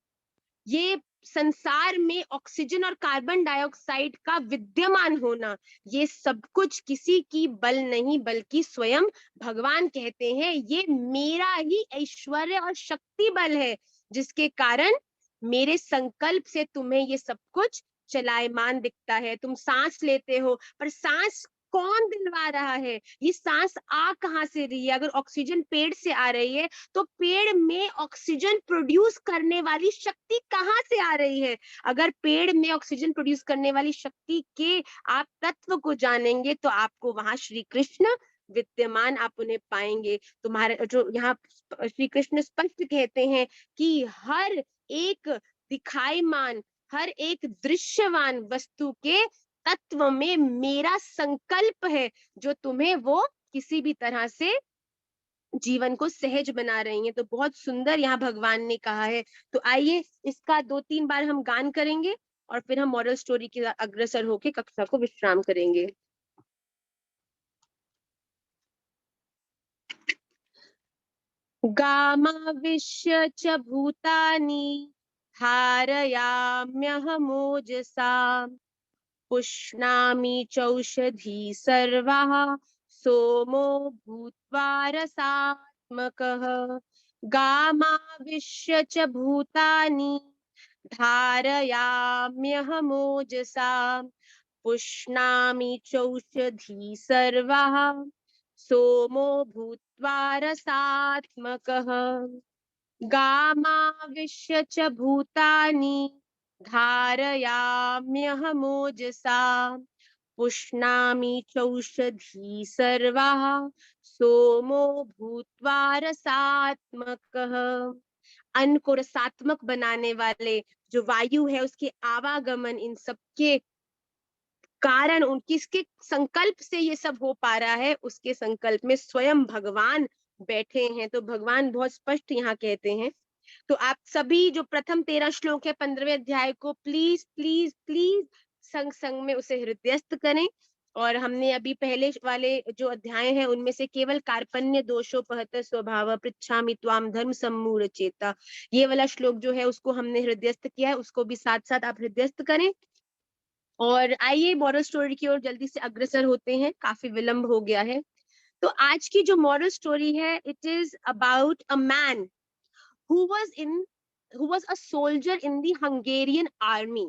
ये संसार में ऑक्सीजन और कार्बन डाइऑक्साइड का विद्यमान होना, ये सब कुछ किसी की बल नहीं बल्कि स्वयं भगवान कहते हैं ये मेरा ही ऐश्वर्य और शक्ति बल है, जिसके कारण मेरे संकल्प से तुम्हें ये सब कुछ चलायमान दिखता है। तुम सांस लेते हो, पर सांस कौन दिलवा रहा है? ये सांस आ कहाँ से रही है? अगर ऑक्सीजन पेड़ से आ रही है तो पेड़ में ऑक्सीजन प्रोड्यूस करने वाली शक्ति कहाँ से आ रही है? अगर पेड़ में ऑक्सीजन प्रोड्यूस करने वाली शक्ति के आप तत्व को जानेंगे तो आपको वहां श्री कृष्ण विद्यमान आप उन्हें पाएंगे। तुम्हारे जो यहाँ श्री कृष्ण स्पष्ट कहते हैं कि हर एक दिखाईमान, हर एक दृश्यमान वस्तु के तत्व में मेरा संकल्प है, जो तुम्हें वो किसी भी तरह से जीवन को सहज बना रही है। तो बहुत सुंदर यहाँ भगवान ने कहा है। तो आइए इसका 2-3 बार हम गान करेंगे और फिर हम मॉरल स्टोरी की अग्रसर होके कक्षा को विश्राम करेंगे। गामाविश्य च भूतानि धारयाम्यहमोजसा पुष्णामि चौषधी सर्वाः सोमो भूत्वा रसात्मकः। गामाविश्य च भूतानि धारयाम्यहमोजसा पुष्णामि चौषधी सर्वाः सोमो भूत्वा रसात्मकः। गामाविश्य च भूतानि धारयाम्यहमोजसा पुष्णामि चौषधी सर्वाः सोमो भूत्वा रसात्मकः। अन्न को रसात्मक बनाने वाले जो वायु है उसके आवागमन, इन सबके कारण किसके संकल्प से ये सब हो पा रहा है? उसके संकल्प में स्वयं भगवान बैठे हैं। तो भगवान बहुत स्पष्ट यहाँ कहते हैं। तो आप सभी जो प्रथम 13 श्लोक है 15वें अध्याय को प्लीज प्लीज प्लीज संग संग में उसे हृदयस्थ करें। और हमने अभी पहले वाले जो अध्याय हैं उनमें से केवल कार्पण्य दोषोपहत स्वभाव पृच्छामि त्वाम धर्म सम्मूढ़ चेता, ये वाला श्लोक जो है उसको हमने हृदयस्थ किया है, उसको भी साथ साथ आप हृदयस्थ करें। और आइए मॉरल स्टोरी की ओर जल्दी से अग्रसर होते हैं, काफी विलंब हो गया है। तो आज की जो मॉरल स्टोरी है, it is about a man who was a soldier in the Hungarian army.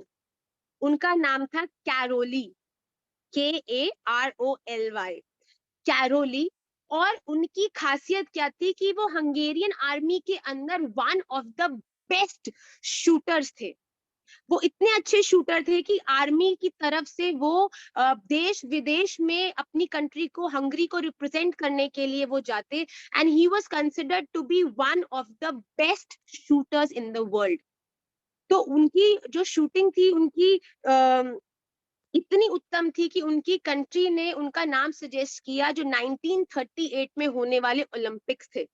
उनका नाम था कैरोली, KAROLY, कैरोली। और उनकी खासियत क्या थी कि वो हंगेरियन आर्मी के अंदर one of the best shooters थे। वो इतने अच्छे शूटर थे कि आर्मी की तरफ से वो देश विदेश में अपनी कंट्री को, हंगरी को रिप्रेजेंट करने के लिए वो जाते। And he was considered to be one of the best shooters in the world. तो उनकी जो शूटिंग थी उनकी इतनी उत्तम थी कि उनकी कंट्री ने उनका नाम सजेस्ट किया जो 1938 में होने वाले ओलंपिक्स थे।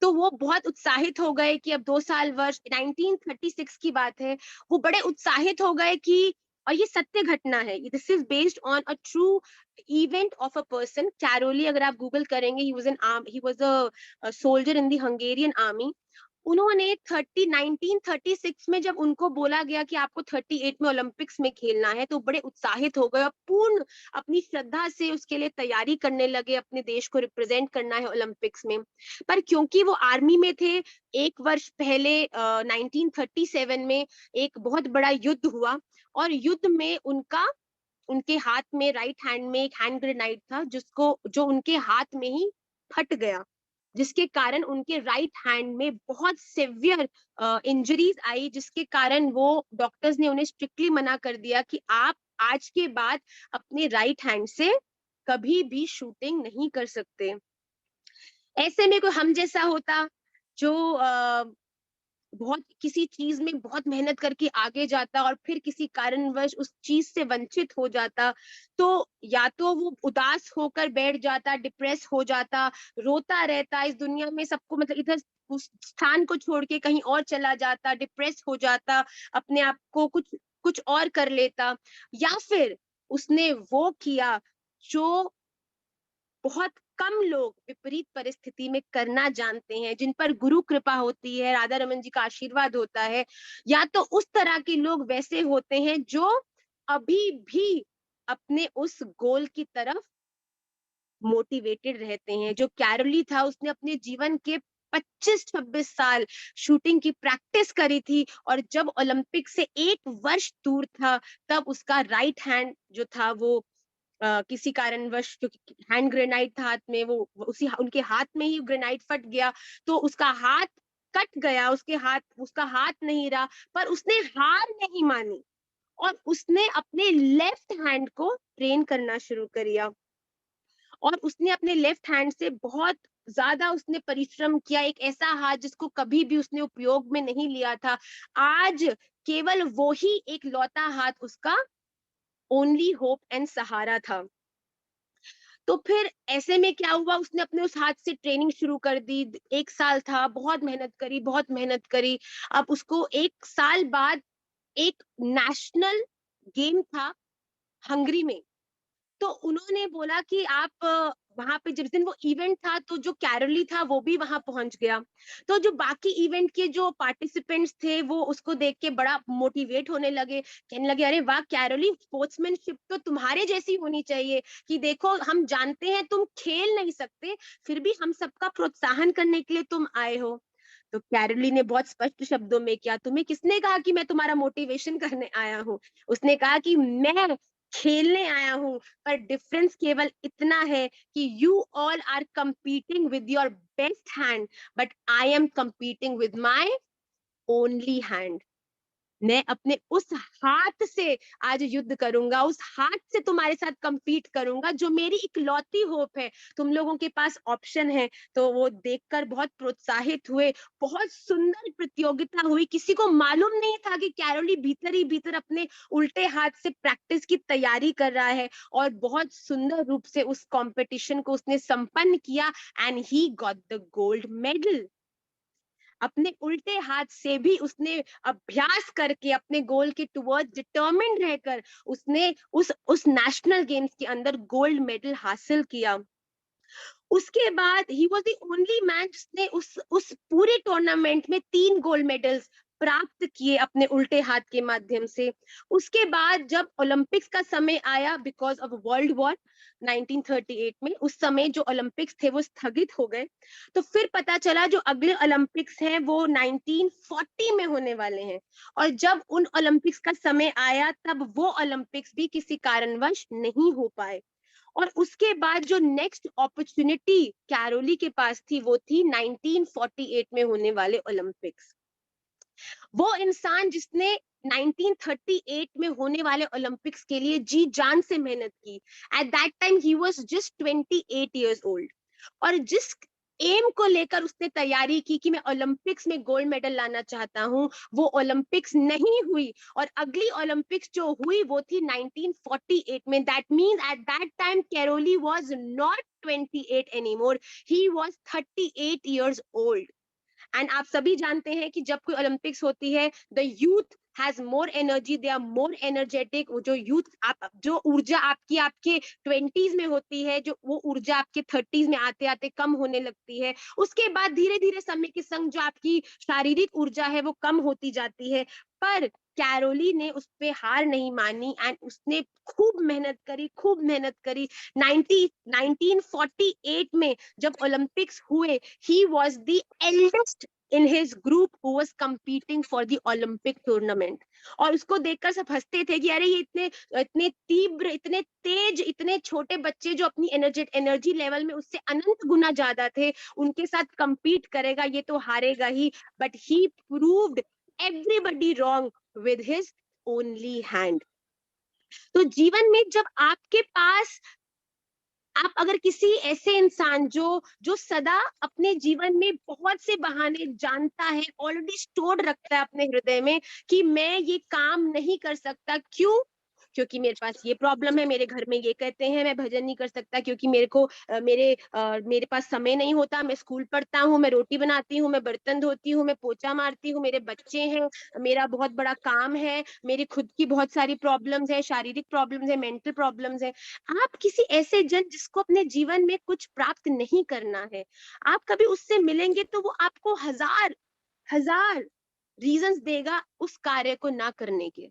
तो वो बहुत उत्साहित हो गए कि अब 2 साल वर्ष 1936 की बात है, वो बड़े उत्साहित हो गए कि, और ये सत्य घटना है, this is based on a true event of a person. Caroli अगर आप गूगल करेंगे, he was a soldier in the Hungarian army. उन्होंने 1936 में जब उनको बोला गया कि आपको 38 में ओलंपिक्स में खेलना है, तो बड़े उत्साहित हो गए और पूर्ण अपनी श्रद्धा से उसके लिए तैयारी करने लगे, अपने देश को रिप्रेजेंट करना है ओलंपिक्स में। पर क्योंकि वो आर्मी में थे, 1 वर्ष पहले 1937 में एक बहुत बड़ा युद्ध हुआ और युद्ध में उनके हाथ में, राइट हैंड में एक हैंड ग्रेनाइड था जो उनके हाथ में ही फट गया, जिसके कारण उनके राइट हैंड में बहुत सिवियर इंजरीज आई, जिसके कारण वो डॉक्टर्स ने उन्हें स्ट्रिक्टली मना कर दिया कि आप आज के बाद अपने राइट हैंड से कभी भी शूटिंग नहीं कर सकते। ऐसे में कोई हम जैसा होता जो बहुत किसी चीज में बहुत मेहनत करके आगे जाता और फिर किसी कारणवश उस चीज से वंचित हो जाता, तो या तो वो उदास होकर बैठ जाता, डिप्रेस हो जाता, रोता रहता, इस दुनिया में सबको, मतलब इधर उस स्थान को छोड़ के कहीं और चला जाता, डिप्रेस हो जाता, अपने आप को कुछ और कर लेता। या फिर उसने वो किया जो बहुत कम लोग विपरीत परिस्थिति में करना जानते हैं, जिन पर गुरु कृपा होती है, राधा रमन जी का आशीर्वाद होता है। या तो उस तरह के लोग वैसे होते हैं जो अभी भी अपने उस गोल की तरफ मोटिवेटेड रहते हैं। जो कैरोली था, उसने अपने जीवन के 25-26 साल शूटिंग की प्रैक्टिस करी थी और जब ओलंपिक से 1 वर्ष दूर था, तब उसका राइट हैंड जो था वो किसी कारणवश, क्योंकि हैंड ग्रेनाइड था हाथ में, वो उसी उनके हाथ में ही ग्रेनाइड फट गया, तो उसका हाथ कट गया, उसका हाथ नहीं रहा, पर उसने हार नहीं मानी और उसने अपने लेफ्ट हैंड को ट्रेन करना शुरू किया और उसने अपने लेफ्ट हैंड से बहुत ज्यादा उसने परिश्रम किया। एक ऐसा हाथ जिसको कभी भी उसने उपयोग में नहीं लिया था, आज केवल वो ही एक लौता हाथ उसका ओनली होप एंड सहारा था। तो फिर ऐसे में क्या हुआ, उसने अपने उस हाथ से ट्रेनिंग शुरू कर दी। 1 साल था, बहुत मेहनत करी। अब उसको 1 साल बाद एक नेशनल गेम था हंगरी में, तो उन्होंने बोला कि आप वहां पे, जिस दिन वो इवेंट था तो जो कैरोली था वो भी वहां पहुंच गया। तो जो बाकी इवेंट के जो पार्टिसिपेंट्स थे वो उसको देख के बड़ा मोटिवेट होने लगे, कहने लगे अरे वाह कैरोली, स्पोर्ट्समैनशिप तो तुम्हारे जैसी होनी चाहिए, कि देखो हम जानते हैं तुम खेल नहीं सकते, फिर भी हम सबका प्रोत्साहन करने के लिए तुम आए हो। तो कैरोली ने बहुत स्पष्ट शब्दों में किया, तुम्हें किसने कहा कि मैं तुम्हारा मोटिवेशन करने आया हूँ? उसने कहा कि मैं खेलने आया हूँ, पर डिफरेंस केवल इतना है कि you all are competing with your best hand, but I am competing with my only hand. मैं अपने उस हाथ से आज युद्ध करूंगा, उस हाथ से तुम्हारे साथ कंपीट करूंगा जो मेरी इकलौती होप है। तुम लोगों के पास ऑप्शन है। तो वो देखकर बहुत प्रोत्साहित हुए, बहुत सुंदर प्रतियोगिता हुई। किसी को मालूम नहीं था कि कैरोली भीतर ही भीतर अपने उल्टे हाथ से प्रैक्टिस की तैयारी कर रहा है और बहुत सुंदर रूप से उस कंपटीशन को उसने संपन्न किया and he got the gold medal. अपने उल्टे हाथ से भी उसने अभ्यास करके अपने गोल के टुवर्ड्स डिटरमिन्ड रहकर उसने उस नेशनल गेम्स के अंदर गोल्ड मेडल हासिल किया। उसके बाद he was the only man जिसने उस पूरे टूर्नामेंट में 3 गोल्ड मेडल्स प्राप्त किए अपने उल्टे हाथ के माध्यम से। उसके बाद जब ओलंपिक्स का समय आया, बिकॉज ऑफ वर्ल्ड वॉर 1938 में, उस समय जो ओलंपिक्स थे वो स्थगित हो गए। तो फिर पता चला जो अगले ओलंपिक्स हैं वो 1940 में होने वाले हैं, और जब उन ओलंपिक्स का समय आया तब वो ओलंपिक्स भी किसी कारणवश नहीं हो पाए। और उसके बाद जो नेक्स्ट अपॉर्चुनिटी कैरोली के पास थी वो थी 1948 में होने वाले ओलंपिक्स। वो इंसान जिसने 1938 में होने वाले ओलंपिक्स के लिए जी जान से मेहनत की। At that time he was just 28 years old, और जिस एम को लेकर उसने तैयारी की कि मैं ओलंपिक्स में गोल्ड मेडल लाना चाहता हूं, वो ओलंपिक्स नहीं हुई। और अगली ओलंपिक्स जो हुई वो थी 1948 में। That means at that time Caroli was not 28 anymore, he was 38 years old. And आप सभी जानते हैं कि जब कोई ओलंपिक्स होती है, the youth has more energy, they are more energetic. जो यूथ जो ऊर्जा आपकी आपके 20s में होती है, जो वो ऊर्जा आपके 30s में आते आते कम होने लगती है। उसके बाद धीरे धीरे समय के संग जो आपकी शारीरिक ऊर्जा है वो कम होती जाती है। पर कैरोली ने उस पे हार नहीं मानी एंड उसने खूब मेहनत करी। 1948 में जब ओलंपिक्स हुए, he was the eldest in his group who was competing for the Olympic tournament। और उसको देखकर सब हंसते थे कि अरे ये इतने तीव्र, इतने तेज, इतने छोटे बच्चे जो अपनी एनर्जी लेवल में उससे अनंत गुना ज्यादा थे, उनके साथ compete करेगा, ये तो हारेगा ही। But he proved everybody wrong with his only hand। तो जीवन में जब आपके पास, आप अगर किसी ऐसे इंसान जो सदा अपने जीवन में बहुत से बहाने जानता है, ऑलरेडी स्टोर्ड रखता है अपने हृदय में कि मैं ये काम नहीं कर सकता, क्यों? क्योंकि मेरे पास ये प्रॉब्लम है, मेरे घर में ये कहते हैं, मैं भजन नहीं कर सकता क्योंकि मेरे पास समय नहीं होता, मैं स्कूल पढ़ता हूँ, मैं रोटी बनाती हूँ, मैं बर्तन धोती हूँ, मैं पोछा मारती हूँ, मेरे बच्चे हैं, मेरा बहुत बड़ा काम है, मेरी खुद की बहुत सारी प्रॉब्लम्स है, शारीरिक प्रॉब्लम्स है, मेंटल प्रॉब्लम्स है। आप किसी ऐसे जन जिसको अपने जीवन में कुछ प्राप्त नहीं करना है, आप कभी उससे मिलेंगे तो वो आपको हजार रीजंस देगा उस कार्य को ना करने के।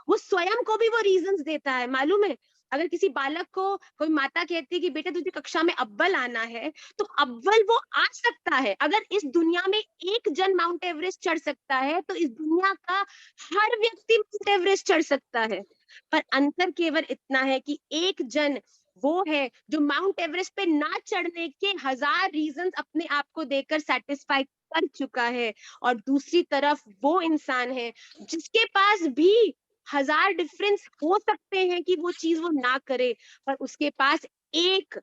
वो स्वयं को भी वो रीजंस देता है, मालूम है? अगर किसी बालक को कोई माता कहती है कि बेटा तुझे कक्षा में अव्वल आना है, तो अव्वल वो आ सकता है। अगर इस दुनिया में एक जन माउंट एवरेस्ट चढ़ सकता है, तो इस दुनिया का हर व्यक्ति माउंट एवरेस्ट चढ़ सकता है। पर अंतर केवल इतना है कि एक जन वो है जो माउंट एवरेस्ट पे ना चढ़ने के 1000 रीजंस अपने आप को देकर सेटिस्फाई कर चुका है, और दूसरी तरफ वो इंसान है जिसके पास भी 1000 डिफरेंस हो सकते हैं कि वो चीज वो ना करे, पर उसके पास एक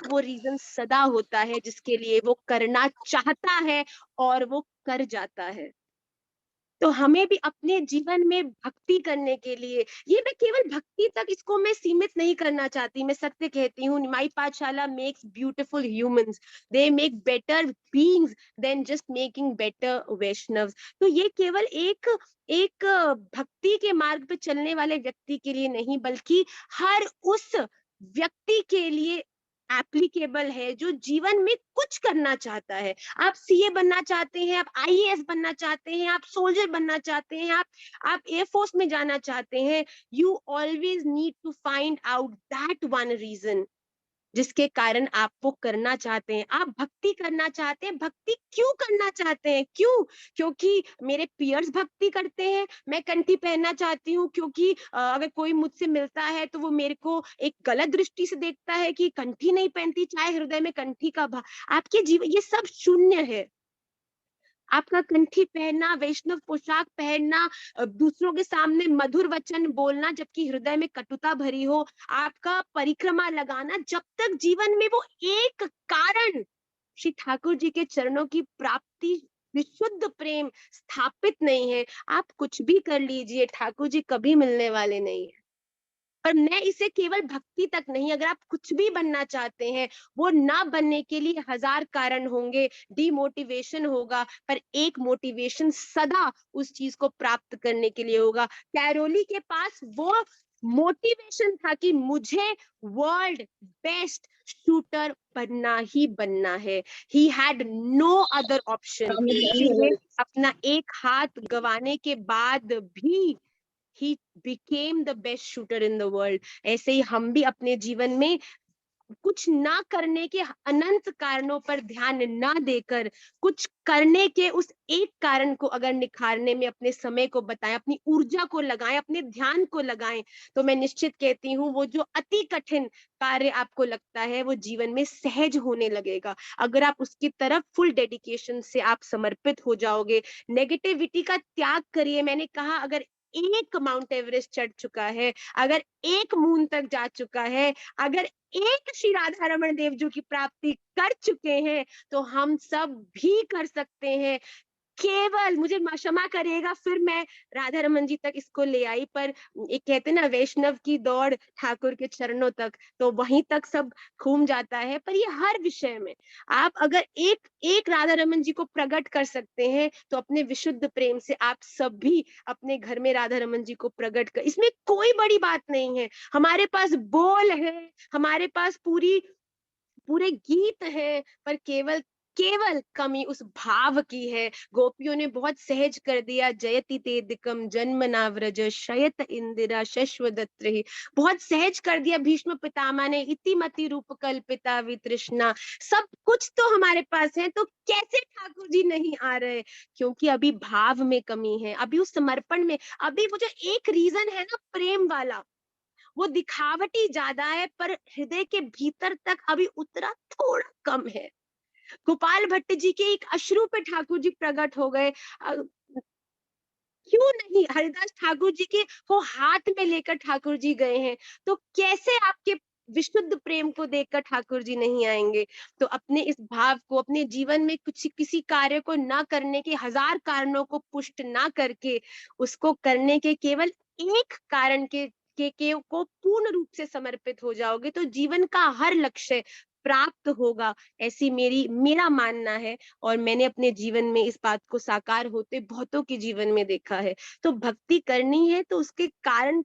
वो रीजन सदा होता है जिसके लिए वो करना चाहता है और वो कर जाता है। तो हमें भी अपने जीवन में भक्ति करने के लिए, ये मैं केवल भक्ति तक इसको मैं सीमित नहीं करना चाहती, मैं सत्य कहती हूँ, Nimai Pathshala makes beautiful humans, they make better beings than just making better वैष्णव्स। तो ये केवल एक भक्ति के मार्ग पे चलने वाले व्यक्ति के लिए नहीं, बल्कि हर उस व्यक्ति के लिए एप्लीकेबल है जो जीवन में कुछ करना चाहता है। आप सीए बनना चाहते हैं, आप आईएएस बनना चाहते हैं, आप सोल्जर बनना चाहते हैं, आप एयरफोर्स में जाना चाहते हैं, you always need to find out that one reason जिसके कारण आप वो करना चाहते हैं। आप भक्ति करना चाहते हैं, भक्ति क्यों करना चाहते हैं? क्यों? क्योंकि मेरे पियर्स भक्ति करते हैं, मैं कंठी पहनना चाहती हूँ क्योंकि अगर कोई मुझसे मिलता है तो वो मेरे को एक गलत दृष्टि से देखता है कि कंठी नहीं पहनती, चाहे हृदय में कंठी का भाव। आपके जीवन ये सब शून्य है। आपका कंठी पहनना, वैष्णव पोशाक पहनना, दूसरों के सामने मधुर वचन बोलना जबकि हृदय में कटुता भरी हो, आपका परिक्रमा लगाना, जब तक जीवन में वो एक कारण श्री ठाकुर जी के चरणों की प्राप्ति, विशुद्ध प्रेम स्थापित नहीं है, आप कुछ भी कर लीजिए, ठाकुर जी कभी मिलने वाले नहीं है। पर मैं इसे केवल भक्ति तक नहीं, अगर आप कुछ भी बनना चाहते हैं, वो ना बनने के लिए 1000 कारण होंगे, डिमोटिवेशन होगा, पर एक मोटिवेशन सदा उस चीज को प्राप्त करने के लिए होगा। कैरोली के पास वो मोटिवेशन था कि मुझे वर्ल्ड बेस्ट शूटर बनना ही बनना है। He had no other option. अपना एक हाथ गंवाने के बाद भी he became the best shooter in the world। ऐसे ही हम भी अपने जीवन में कुछ ना करने के अनंत कारणों पर ध्यान ना देकर कुछ करने के उस एक कारण को अगर निखारने में अपने समय को बताएं, अपनी ऊर्जा को लगाएं, अपने ध्यान को लगाएं, तो मैं निश्चित कहती हूँ वो जो अति कठिन कार्य आपको लगता है वो जीवन में सहज होने लगेगा। अगर आप उसकी तरफ फुल डेडिकेशन से आप समर्पित हो जाओगे, नेगेटिविटी का त्याग करिए। मैंने कहा अगर एक माउंट एवरेस्ट चढ़ चुका है, अगर एक मून तक जा चुका है, अगर एक श्री राधा रमन देव जी की प्राप्ति कर चुके हैं, तो हम सब भी कर सकते हैं। केवल मुझे क्षमा करिएगा, फिर मैं राधा रमन जी तक इसको ले आई, पर एक कहते ना वैष्णव की दौड़ ठाकुर के चरणों तक, तो वहीं तक सब घूम जाता है। पर ये हर विषय में आप अगर एक राधा रमन जी को प्रकट कर सकते हैं, तो अपने विशुद्ध प्रेम से आप सब भी अपने घर में राधा रमन जी को प्रकट कर, इसमें कोई बड़ी बात नहीं है। हमारे पास बोल है, हमारे पास पूरे गीत है, पर केवल कमी उस भाव की है। गोपियों ने बहुत सहज कर दिया, जयति तेदिकम जन्मना व्रज शयत इंदिरा शश्वदत्रि, बहुत सहज कर दिया भीष्म पितामह ने, इतिमति रूप कल्पिता वितृष्णा, सब कुछ तो हमारे पास है, तो कैसे ठाकुर जी नहीं आ रहे? क्योंकि अभी भाव में कमी है, अभी उस समर्पण में, अभी वो जो एक रीजन है ना प्रेम वाला, वो दिखावटी ज्यादा है, पर हृदय के भीतर तक अभी उतरा थोड़ा कम है। गोपाल भट्ट जी के एक अश्रु पे ठाकुर जी प्रकट हो गए, क्यों नहीं? हरिदास ठाकुर जी के वो हाथ में लेकर ठाकुर जी गए हैं, तो कैसे आपके विशुद्ध प्रेम को देखकर ठाकुर जी नहीं आएंगे? तो अपने इस भाव को, अपने जीवन में कुछ किसी कार्य को ना करने के 1000 कारणों को पुष्ट ना करके, उसको करने के केवल एक कारण के को पूर्ण रूप से समर्पित हो जाओगे, तो जीवन का हर लक्ष्य प्राप्त होगा, ऐसी मेरा मानना है। और मैंने अपने जीवन में इस बात को साकार होते बहुतों के जीवन में देखा है। तो भक्ति करनी है तो उसके कारण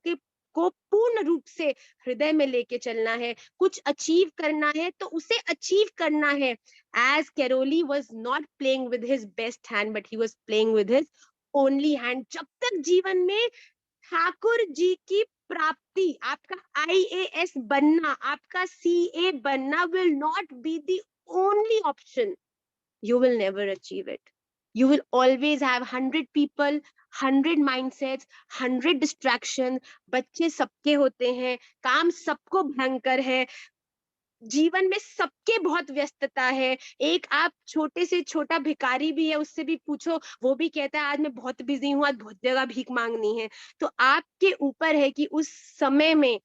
को पूर्ण रूप से हृदय में लेके चलना है। कुछ अचीव करना है तो उसे अचीव करना है। As Karoly was not playing with his best hand, but he was playing with his only hand। जब तक जीवन में ठाकुर जी की प्राप्ति, आपका IAS बनना, आपका CA बनना will not be the only option. You will never achieve it. You will always have 100 people, 100 mindsets, 100 distractions. बच्चे सबके होते हैं, काम सबको भयंकर है, जीवन में सबके बहुत व्यस्तता है। एक आप छोटे से छोटा भिखारी भी है, उससे भी पूछो, वो भी कहता है आज मैं बहुत बिजी हूँ, आज बहुत जगह भीख मांगनी है। तो आपके ऊपर है कि उस समय में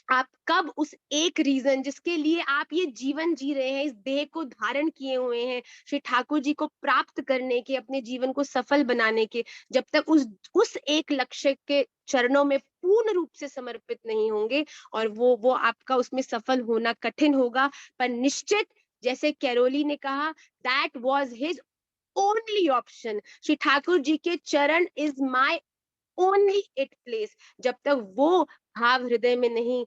आप कब उस एक रीजन जिसके लिए आप ये जीवन जी रहे हैं, इस देह को धारण किए हुए हैं, श्री ठाकुर जी को प्राप्त करने के, अपने जीवन को सफल बनाने के, जब तक उस एक लक्ष्य के चरणों में पूर्ण रूप से समर्पित नहीं होंगे, और वो आपका उसमें सफल होना कठिन होगा। पर निश्चित, जैसे कैरोली ने कहा, that was his only option. Shri Thakur ji के चरण is my only it place. जब तक वो भाव हृदय में नहीं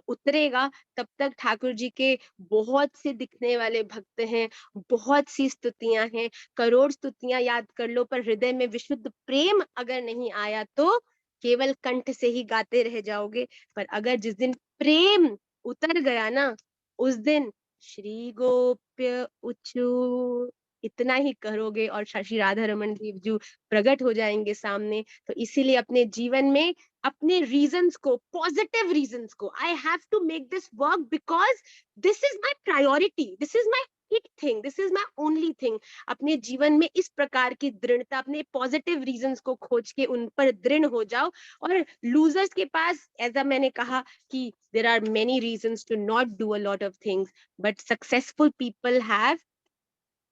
उतरेगा, तब तक ठाकुर जी के बहुत से दिखने वाले भक्त हैं, बहुत सी स्तुतियां हैं, करोड़ स्तुतियां याद कर लो, पर हृदय में विशुद्ध प्रेम अगर नहीं आया तो केवल कंठ से ही गाते रह जाओगे। पर अगर जिस दिन प्रेम उतर गया ना, उस दिन श्री गोप्य उच्चू इतना ही करोगे और श्री राधा रमन देव जी प्रकट हो जाएंगे सामने। तो इसीलिए अपने जीवन में अपने रीजंस को, पॉजिटिव रीजंस को, I have to make this work because this is my priority, this is my it thing, this is my only thing. अपने जीवन में इस प्रकार की दृढ़ता, अपने पॉजिटिव रीजंस को खोज के उन पर दृढ़ हो जाओ। और लूजर्स के पास, ऐसा मैंने कहा कि there are many reasons to not do a lot of things, but successful people have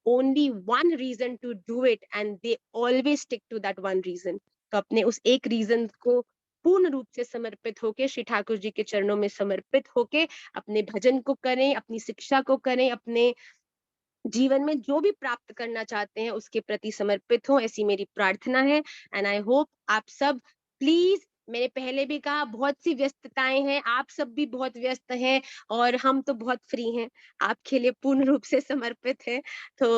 only one reason to do it and they always stick to that one reason. तो अपने उस एक रीजन को पूर्ण रूप से समर्पित होके, श्री ठाकुर जी के चरणों में समर्पित होके अपने भजन को करें, अपनी शिक्षा को करें, अपने जीवन में जो भी प्राप्त करना चाहते हैं उसके प्रति समर्पित हो, ऐसी मेरी प्रार्थना है। एंड आई होप आप सब प्लीज, मैंने पहले भी कहा, बहुत सी व्यस्तताएं हैं, आप सब भी बहुत व्यस्त हैं और हम तो बहुत फ्री हैं, आपके लिए पूर्ण रूप से समर्पित है। तो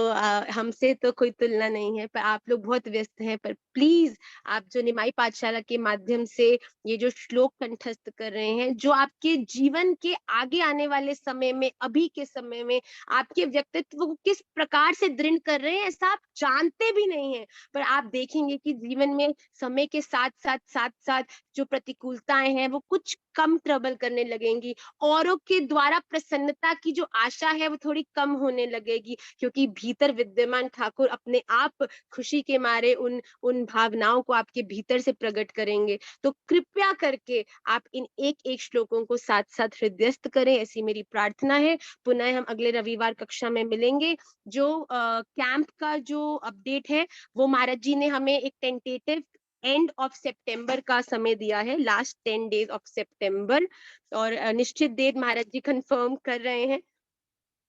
हमसे तो कोई तुलना नहीं है, पर आप लोग बहुत व्यस्त हैं। पर प्लीज आप जो निमाई पाठशाला के माध्यम से ये जो श्लोक कंठस्थ कर रहे हैं, जो आपके जीवन के आगे आने वाले समय में, अभी के समय में आपके व्यक्तित्व को किस प्रकार से दृढ़ कर रहे हैं, ऐसा आप जानते भी नहीं है। पर आप देखेंगे कि जीवन में समय के साथ साथ जो प्रतिकूलताएं हैं वो कुछ कम ट्रबल करने लगेंगी, औरों के द्वारा प्रसन्नता की जो आशा है वो थोड़ी कम होने लगेगी, क्योंकि भीतर विद्यमान ठाकुर अपने आप खुशी के मारे उन भावनाओं को आपके भीतर से प्रकट करेंगे। तो कृपया करके आप इन एक एक श्लोकों को साथ साथ हृदयस्थ करें, ऐसी मेरी प्रार्थना है। पुनः हम अगले रविवार कक्षा में मिलेंगे। जो कैंप का जो अपडेट है वो महाराज जी ने हमें एक टेंटेटिव एंड ऑफ सितंबर का समय दिया है, लास्ट 10 days ऑफ सितंबर, और निश्चित डेट महाराज जी कंफर्म कर रहे हैं।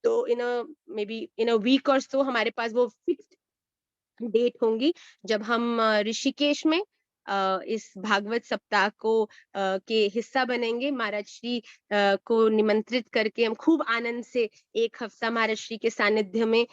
तो इन अ वीक और सो हमारे पास वो फिक्स्ड डेट होंगी जब हम ऋषिकेश में इस भागवत सप्ताह को के हिस्सा बनेंगे। महाराज श्री को निमंत्रित करके हम खूब आनंद से एक हफ्ता महाराज श्री के सानिध्य में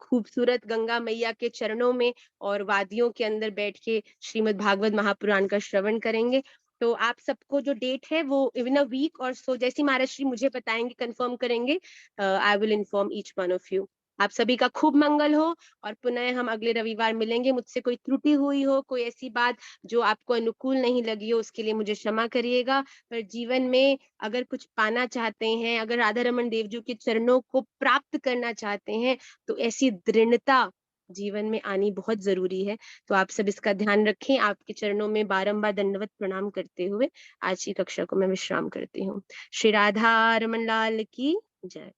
खूबसूरत गंगा मैया के चरणों में और वादियों के अंदर बैठ के श्रीमद् भागवत महापुराण का श्रवण करेंगे। तो आप सबको जो डेट है वो इन अ वीक और सो जैसी महाराज श्री मुझे बताएंगे, कंफर्म करेंगे, I will inform each one of you. आप सभी का खूब मंगल हो और पुनः हम अगले रविवार मिलेंगे। मुझसे कोई त्रुटि हुई हो, कोई ऐसी बात जो आपको अनुकूल नहीं लगी हो, उसके लिए मुझे क्षमा करिएगा। पर जीवन में अगर कुछ पाना चाहते हैं, अगर राधा रमन देव जी के चरणों को प्राप्त करना चाहते हैं, तो ऐसी दृढ़ता जीवन में आनी बहुत जरूरी है। तो आप सब इसका ध्यान रखें। आपके चरणों में बारंबार दंडवत प्रणाम करते हुए आज की कक्षा को मैं विश्राम करती हूँ। श्री राधा रमन लाल की जय।